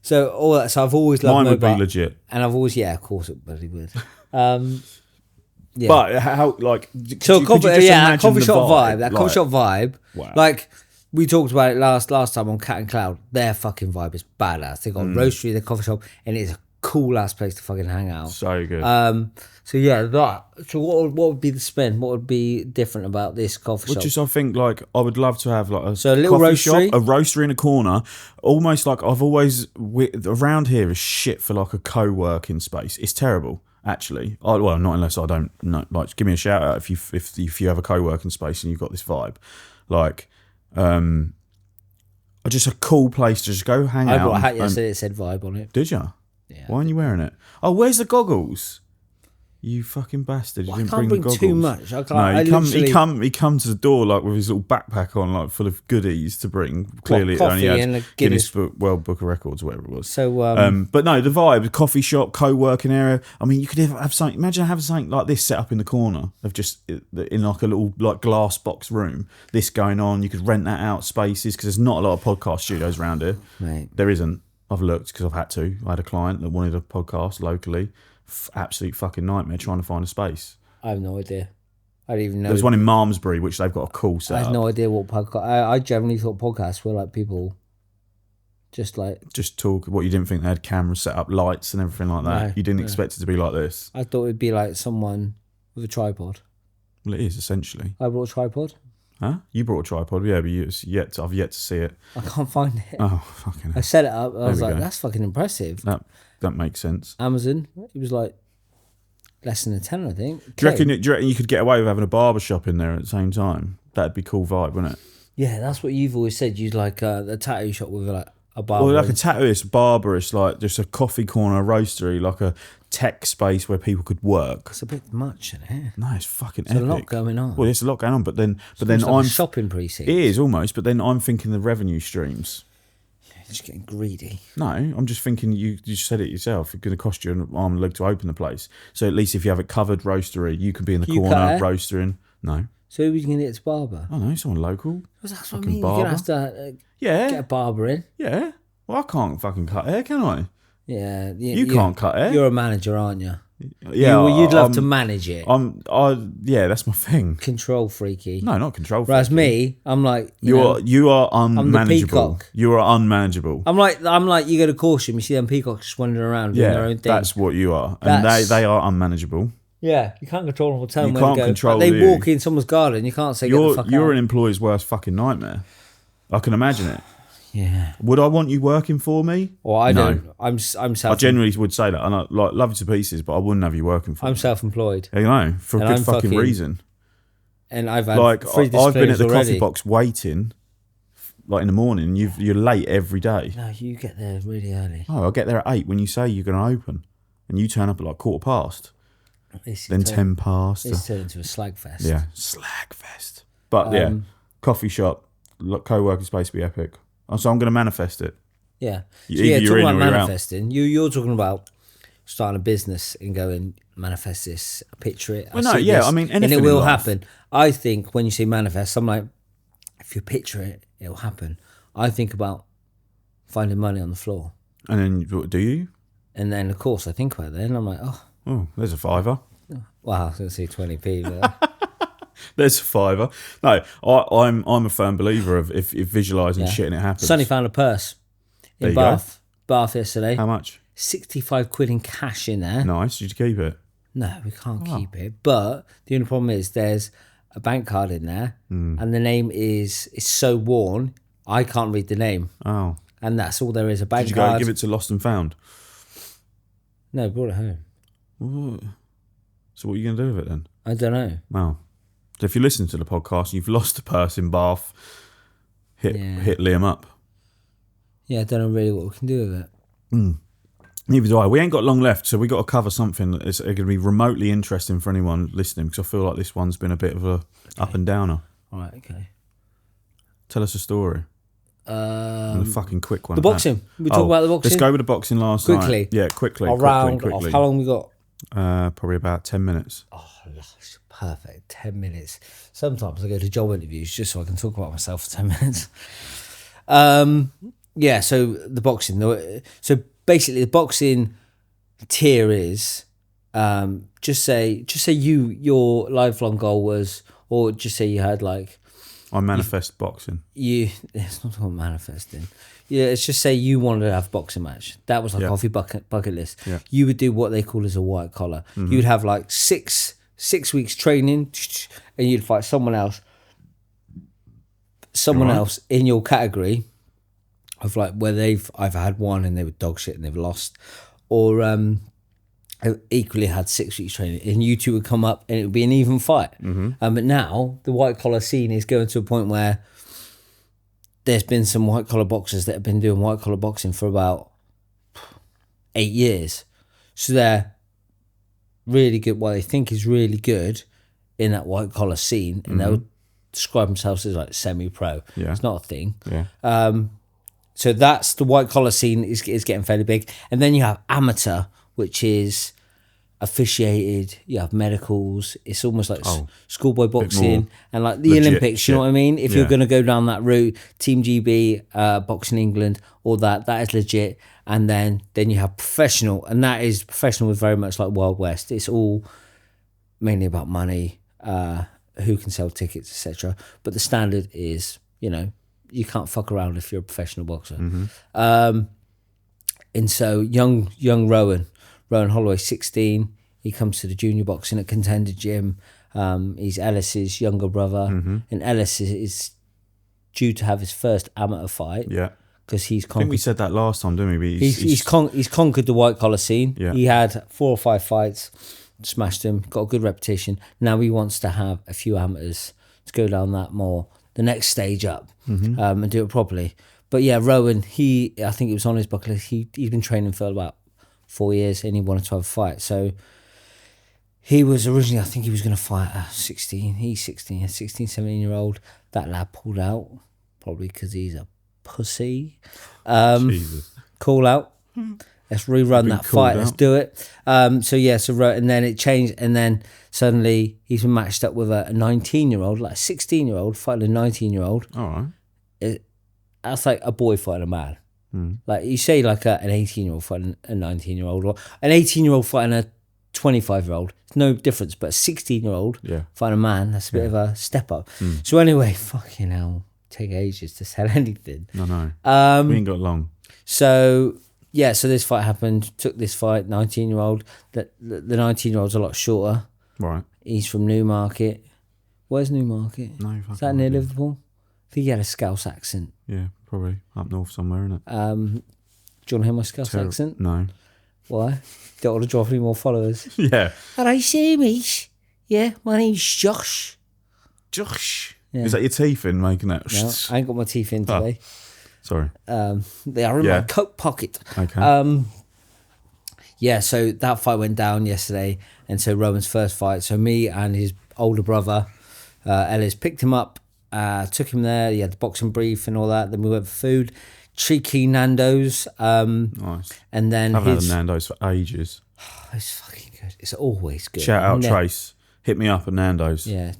So all that. So I've always loved mine mobile, would be legit, and I've always, of course it bloody would. Yeah. But how, like, so coffee shop vibe. That coffee shop vibe. Wow. Like we talked about it last time on Cat and Cloud. Their fucking vibe is badass. They got a roastery, their coffee shop, and it's a cool ass place to fucking hang out. So good. So yeah, that. So what would be the spin? What would be different about this coffee shop? Just I think like I would love to have like a little roastery shop, a roastery in a corner. Almost like I've always around here is shit for like a co-working space. It's terrible. Actually, well, not unless I don't know. Like, give me a shout out if you have a co-working space and you've got this vibe, like, just a cool place to just go hang out. I brought a hat yesterday that said vibe on it. Did you? Yeah. Why aren't you wearing it? Oh, where's the goggles? You fucking bastard! You didn't bring the goggles. Too much. I can't. He come to the door like with his little backpack on, like full of goodies to bring. Clearly, it only had Guinness World Book of Records, whatever it was. So, but no, the vibe, the coffee shop, co-working area. I mean, you could have something. Imagine having something like this set up in the corner of just in like a little like glass box room. This going on, you could rent that out spaces because there's not a lot of podcast studios around here. Mate. There isn't. I've looked because I've had to. I had a client that wanted a podcast locally. Absolute fucking nightmare trying to find a space. I have no idea. I don't even know. There's one in Malmesbury, which they've got a cool setup. I have no idea what podcast. I generally thought podcasts were like people Just talk. What, you didn't think they had cameras set up, lights and everything like that? No, you didn't expect it to be like this? I thought it'd be like someone with a tripod. Well, it is essentially. I brought a tripod. Huh? You brought a tripod, yeah, but I've yet to see it. I can't find it. Oh, fucking hell. I set it up. I was like, that's fucking impressive. That makes sense. Amazon, it was like less than a tenner, I think. Do you reckon you could get away with having a barber shop in there at the same time? That'd be cool vibe, wouldn't it? Yeah, that's what you've always said. You'd like a tattoo shop with like a barber. Well, like a tattooist, barberist, like just a coffee corner, a roastery, like a tech space where people could work. It's a bit much in here. No, it's fucking There's epic. a lot going on. Well, there's a lot going on, but then like I'm a shopping precinct. It is almost, but then I'm thinking the revenue streams. You're just getting greedy. No, I'm just thinking you said it yourself. It's going to cost you an arm and leg to open the place. So at least if you have it covered roastery, you can be in the corner roastering. No. So who are you going to get to barber? I don't know, someone local. Well, that's what I mean. You're going to have to get a barber in. Yeah. Well, I can't fucking cut hair, can I? Yeah. You can't cut hair. You're a manager, aren't you? Yeah. You'd love to manage it. Yeah, that's my thing. Control freaky. No, not control freaky. Whereas me, I'm like... You are unmanageable. I'm the peacock. You are unmanageable. I'm like you go to Corsham, you see them peacocks just wandering around doing their own thing. That's what you are. And they are unmanageable. Yeah, you can't control them or tell them where can't to go. Control like they walk in someone's garden, you can't say, get the fuck out. You're an employee's worst fucking nightmare. I can imagine it. Yeah. Would I want you working for me? Well, I don't. I'm self. I generally would say that, and I love you to pieces, but I wouldn't have you working for me. I'm self-employed. You know, for a good fucking reason. And I've had I've been at the already. coffee box waiting, like in the morning. You're late every day. No, you get there really early. Oh, I'll get there at 8 when you say you're going to open, and you turn up at like 10:15. Then 10 past. It's turned into a slag fest. Yeah, slag fest. But yeah, coffee shop, co-working space be epic. So I'm going to manifest it. Yeah. So Either talking about or you're manifesting, you're talking about starting a business and going, manifest this, picture it. Well, no, yeah, this, I mean, anything and it will in life. happen. I think when you say manifest, I'm like, if you picture it, it'll happen. I think about finding money on the floor. And then, do you? And then, of course, I think about it. And I'm like, oh, there's a fiver. Wow, I was going to say 20p. But there's a fiver. No, I'm a firm believer of if visualising shit and it happens. Sonny found a purse in Bath yesterday. How much? 65 quid in cash in there. Nice. Did you keep it? No, we can't keep it. But the only problem is there's a bank card in there and the name is so worn, I can't read the name. Oh. And that's all there is, a bank card. Did you go and give it to Lost and Found? No, brought it home. What? So what are you going to do with it then? I don't know. Well, so if you listen to the podcast and you've lost a purse in Bath, hit Liam up. Yeah, I don't know really what we can do with it. Neither do I. We ain't got long left, so we got to cover something that's going to be remotely interesting for anyone listening, because I feel like this one's been a bit of a up and downer. All right, okay. Tell us a story. And a fucking quick one. The boxing. We talk about the boxing. Let's go with the boxing last quickly. night. Yeah, quickly. I'll round off. How long we got? Probably about 10 minutes. Oh, that's perfect. 10 minutes. Sometimes I go to job interviews just so I can talk about myself for 10 minutes. Yeah, so the boxing. So basically the boxing tier is just say your lifelong goal was, or just say you had like, I manifest boxing. It's not about manifesting. Yeah, it's just say you wanted to have a boxing match. That was like off your bucket list. Yeah. You would do what they call as a white collar. Mm-hmm. You would have like six weeks training, and you'd fight someone else in your category of like where they've either had one and they were dog shit and they've lost, or equally had 6 weeks training, and you two would come up and it would be an even fight. Mm-hmm. But now the white collar scene is going to a point where there's been some white collar boxers that have been doing white collar boxing for about 8 years. So they're really good, what they think is really good in that white collar scene, and they'll describe themselves as like semi-pro. Yeah. It's not a thing. Yeah. So that's the white collar scene is getting fairly big. And then you have amateur, which is officiated, you have medicals, it's almost like schoolboy boxing and like the legit Olympics, shit. You know what I mean? If you're going to go down that route, Team GB, Boxing England, all that is legit. And then you have professional, and that is professional with very much like Wild West. It's all mainly about money, who can sell tickets, etc. But the standard is, you can't fuck around if you're a professional boxer. Mm-hmm. And so young Rowan Holloway, 16, he comes to the junior boxing at Contender Gym. He's Ellis's younger brother, and Ellis is due to have his first amateur fight. Yeah. Because he's I think we said that last time, didn't we? He's conquered the white collar scene. Yeah. He had 4 or 5 fights, smashed them, got a good reputation. Now he wants to have a few amateurs to go down that more, the next stage up, and do it properly. But yeah, Rowan, I think it was on his bucket list. He's been training for about 4 years and he wanted to have a fight. So he was originally, I think he was going to fight a 16, 17-year-old. That lad pulled out, probably because he's a pussy. Jesus. Call out. Let's rerun that fight. Let's do it. And then it changed, and then suddenly he's been matched up with a 19-year-old, like a 16-year-old fighting a 19-year-old. All right. That's like a boy fighting a man. Like you say, like an 18-year-old fighting a 19-year-old, or an 18-year-old fighting a 25-year-old. It's no difference, but a 16-year-old fighting a man, that's a bit of a step up. So anyway, fucking hell, take ages to sell anything. No. We ain't got long. So this fight happened. Took this fight, 19-year-old. The 19-year-old's a lot shorter. Right. He's from Newmarket. Where's Newmarket? No, is that near Liverpool? I think he had a Scouse accent. Yeah, probably up north somewhere, isn't it? Do you want to hear my Scouse accent? No. Why? Don't want to draw any more followers. Yeah. Alright, see mate. Yeah, my name's Josh. Josh. Yeah. Is that your teeth in making that? No, I ain't got my teeth in today. Sorry. They are in my coat pocket. Okay. So that fight went down yesterday, and so Roman's first fight. So me and his older brother, Ellis, picked him up, took him there. He had the boxing brief and all that. Then we went for food. Cheeky Nando's. Nice. And then I haven't had a Nando's for ages. It's fucking good. It's always good. Shout out Trace. Hit me up at Nando's. Yeah.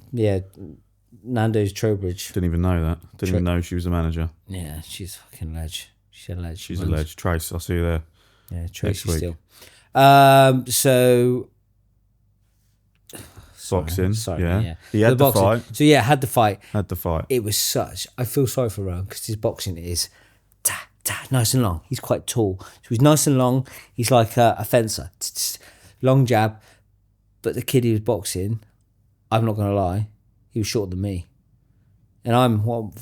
Nando's Trowbridge. Didn't even know that. Didn't even know she was a manager. Yeah, she's fucking ledge. She's a ledge. She's a ledge. Trace, I'll see you there. Yeah, Tracy still. Boxing. Sorry, yeah. He had the fight. So yeah, had the fight. Had the fight. It was I feel sorry for Rowan because his boxing is nice and long. He's quite tall. So he's nice and long. He's like a fencer. Long jab. But the kid he was boxing, I'm not going to lie, he was shorter than me. And I'm, 5'7",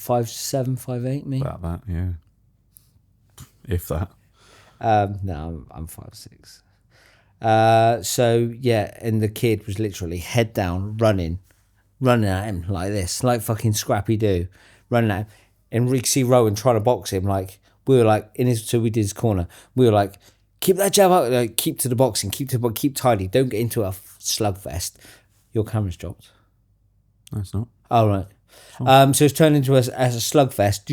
5'8", me? About that, yeah. If that. No, I'm 5'6". And the kid was literally head down, running at him like this, like fucking Scrappy Doo, running at him. And we see Rowan trying to box him, like, we were like, so we did his corner, we were like, keep that jab out, like, keep to the boxing, keep tidy, don't get into a slugfest. Your camera's dropped. No, it's not. Oh, right. So it's turned into as a slugfest,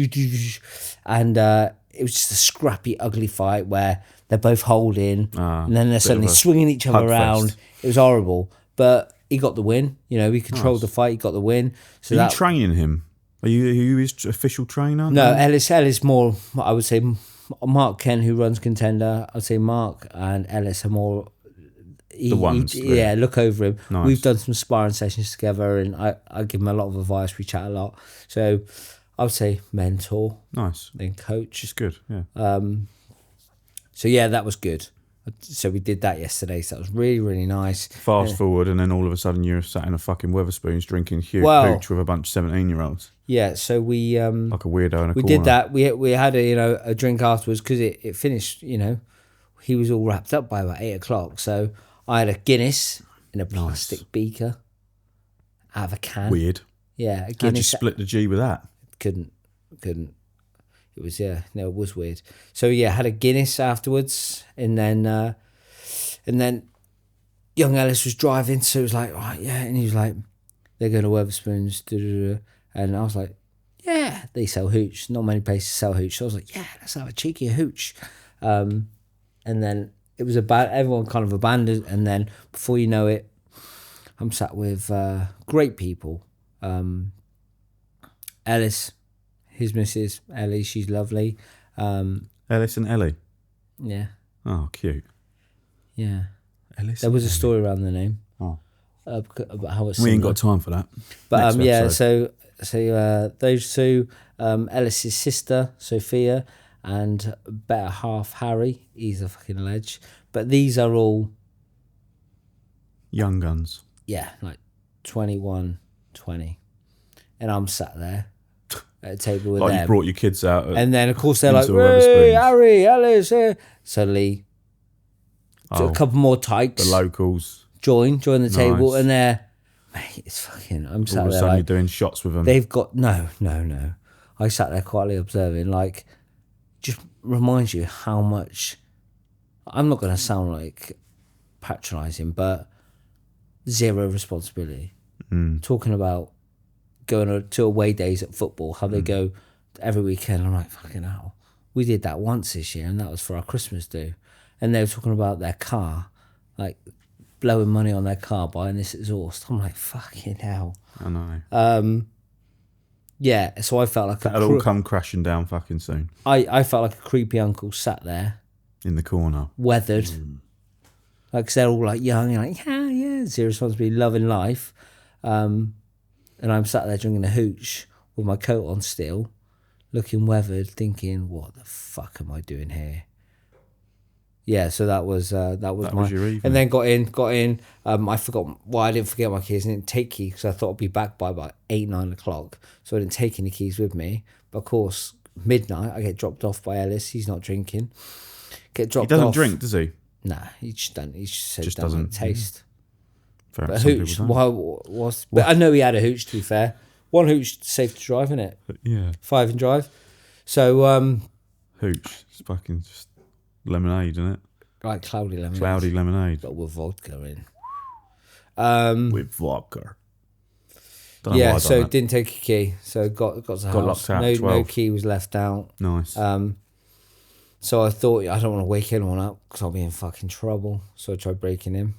and it was just a scrappy, ugly fight where they're both holding, and then they're suddenly swinging each other around. It was horrible, but he got the win. You know, he controlled the fight. He got the win. So Are you training him? Are you his official trainer? No, Ellis more. I would say Mark Kent, who runs Contender. I'd say Mark and Ellis are more. The ones. Look over him. Nice. We've done some sparring sessions together, and I give him a lot of advice. We chat a lot. So I would say mentor. Nice. Then coach. It's good, yeah. So yeah, that was good. So we did that yesterday. So that was really, really nice. Fast forward, and then all of a sudden you're sat in a fucking Wetherspoons drinking hooch with a bunch of 17-year-olds. Yeah, so we like a weirdo in a corner. We did that. We had a drink afterwards because it finished. You know, he was all wrapped up by about 8 o'clock. So I had a Guinness in a plastic beaker out of a can. Weird. Yeah, a Guinness. How'd you split the G with that? Couldn't. It was it was weird. So yeah, had a Guinness afterwards, and then young Ellis was driving, so it was like, right, yeah, and he was like, they're going to Wetherspoons, and I was like, yeah, they sell hooch. Not many places sell hooch. So I was like, yeah, let's have a cheeky hooch. And then it was everyone kind of abandoned, and then before you know it, I'm sat with great people. Ellis, his missus, Ellie, she's lovely. Ellis and Ellie? Yeah. Oh, cute. Yeah. Ellis. There was a story around the name. Oh. About how it's We ain't got time for that. But so So those two, Ellis's sister Sophia and better half Harry. He's a fucking ledge. But these are all young guns. Yeah, like 21, 20. And I'm sat there at a table with like them. You brought your kids out. And then, of course, they're like, hey, Harry, Alice. Suddenly, a couple more tykes. The locals. Join the table. And they're, mate, it's fucking, I'm sat there. All of a sudden, you're doing shots with them. They've got, no. I sat there quietly observing, like, just reminds you how much, I'm not going to sound like patronising, but zero responsibility. Talking about going to away days at football, how they go every weekend. I'm like, fucking hell. We did that once this year, and that was for our Christmas do. And they were talking about their car, like blowing money on their car, buying this exhaust. I'm like, fucking hell. I know. Yeah, so I felt like that'll all come crashing down fucking soon. I felt like a creepy uncle sat there in the corner, weathered. Like, cause they're all like young, and like, yeah, zero responsibility, loving life. And I'm sat there drinking a hooch with my coat on still, looking weathered, thinking, what the fuck am I doing here? Yeah, so that was my your evening. And then got in. I forgot. Well, I didn't forget my keys. I didn't take keys because I thought I'd be back by about 8-9 o'clock. So I didn't take any keys with me. But of course, midnight I get dropped off by Ellis. He's not drinking. Get dropped off. He doesn't drink, does he? Nah, he just don't. He just doesn't like taste. Fair. But a hooch, but I know he had a hooch. To be fair, one hooch safe to drive, isn't it? Yeah. 5 and drive. So hooch, it's fucking just lemonade, isn't it? Like cloudy lemonade. Cloudy lemonade, but with vodka in. With vodka. Yeah, so didn't take a key. So got to the house. Locked out. No key was left out. Nice. So I thought I don't want to wake anyone up because I'll be in fucking trouble. So I tried breaking in,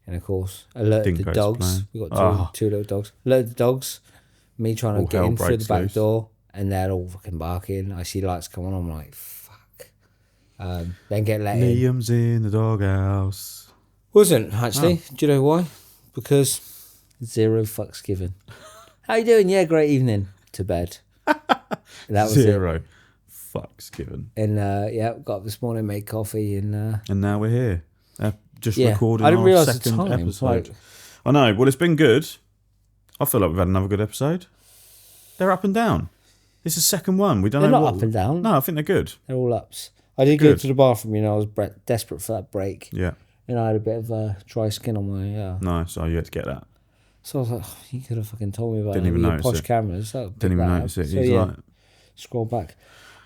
and of course alerted the dogs. We got two little dogs. Alerted the dogs. Me trying to get in through the back door, and they're all fucking barking. I see lights come on. I'm like, fuck. Then get let in. Liam's in the doghouse. Wasn't actually. Do you know why? Because zero fucks given. How you doing? Yeah, great evening. To bed. That was zero fucks given. And got up this morning, made coffee, and now we're here. Recording I didn't realise our second episode. I know. Well, it's been good. I feel like we've had another good episode. They're up and down. This is the second one. We don't know. They're not up and down. No, I think they're good. They're all ups. I did go to the bathroom. I was desperate for that break. Yeah. And I had a bit of dry skin on my. No, so you had to get that. So I was like, you could have fucking told me about Didn't even notice posh it. cameras. Didn't even notice it. So, He's like, scroll back.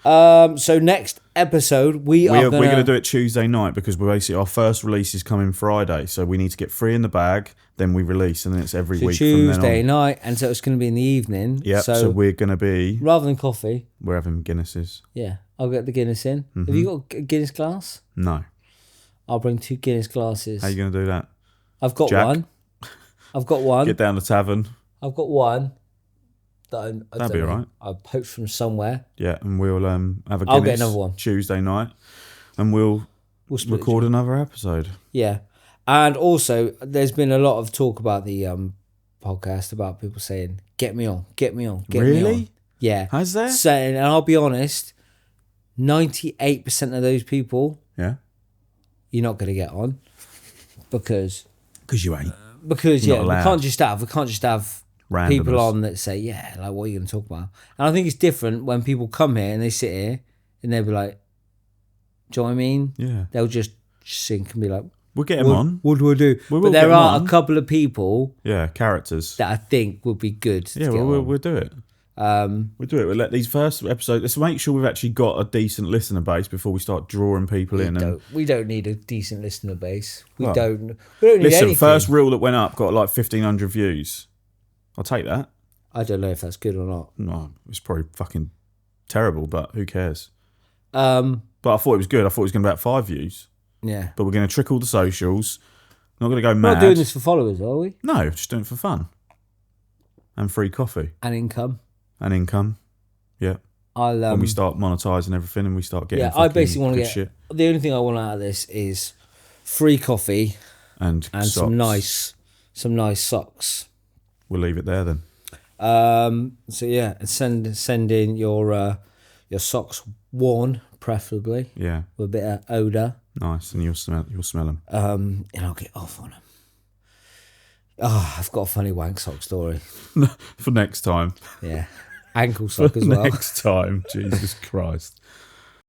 So next episode we're going to do it Tuesday night because we're basically our first release is coming Friday, so we need to get 3 in the bag, then we release, and then it's every week Tuesday from then on. night, and so it's going to be in the evening. Yeah, so we're going to be rather than coffee, we're having Guinnesses. Yeah, I'll get the Guinness in. Mm-hmm. Have you got a Guinness glass? No. I'll bring 2 Guinness glasses. How are you going to do that? I've got Jack? one. I've got one. Get down the tavern. I've got one. That'd be all right. I'll poach from somewhere. Yeah, and we'll have a Guinness I'll get another one Tuesday night, and we'll record another episode. Yeah, and also there's been a lot of talk about the podcast about people saying, "Get me on, get me on, get me on." Yeah, has there? Saying, and I'll be honest, 98% of those people, you're not going to get on because you ain't. Because we can't just have randomers. People on that say, like, what are you going to talk about? And I think it's different when people come here and they sit here and they'll be like, do you know what I mean? Yeah. They'll just sink and be like, we'll get them on. What do I do? But there are a couple of people, characters that I think would be good. We'll do it. We'll do it. We'll let these first episodes. Let's make sure we've actually got a decent listener base before we start drawing people in. We don't need a decent listener base. We don't need anything. First reel that went up got like 1,500 views. I'll take that. I don't know if that's good or not. No, it's probably fucking terrible, but who cares? But I thought it was good. I thought it was going to be about 5 views. Yeah. But we're going to trickle the socials. Not going to go mad. We're not doing this for followers, are we? No, just doing it for fun. And free coffee. And income. Yeah. When we start monetizing everything and we start getting I basically want to get shit. The only thing I want out of this is free coffee and some nice socks. We'll leave it there then. So yeah, and send in your socks preferably. Yeah. With a bit of odour. Nice, and you'll smell them. And I'll get off on them. Oh, I've got a funny wank sock story. For next time. Yeah. Ankle sock as well. Next time. Jesus Christ.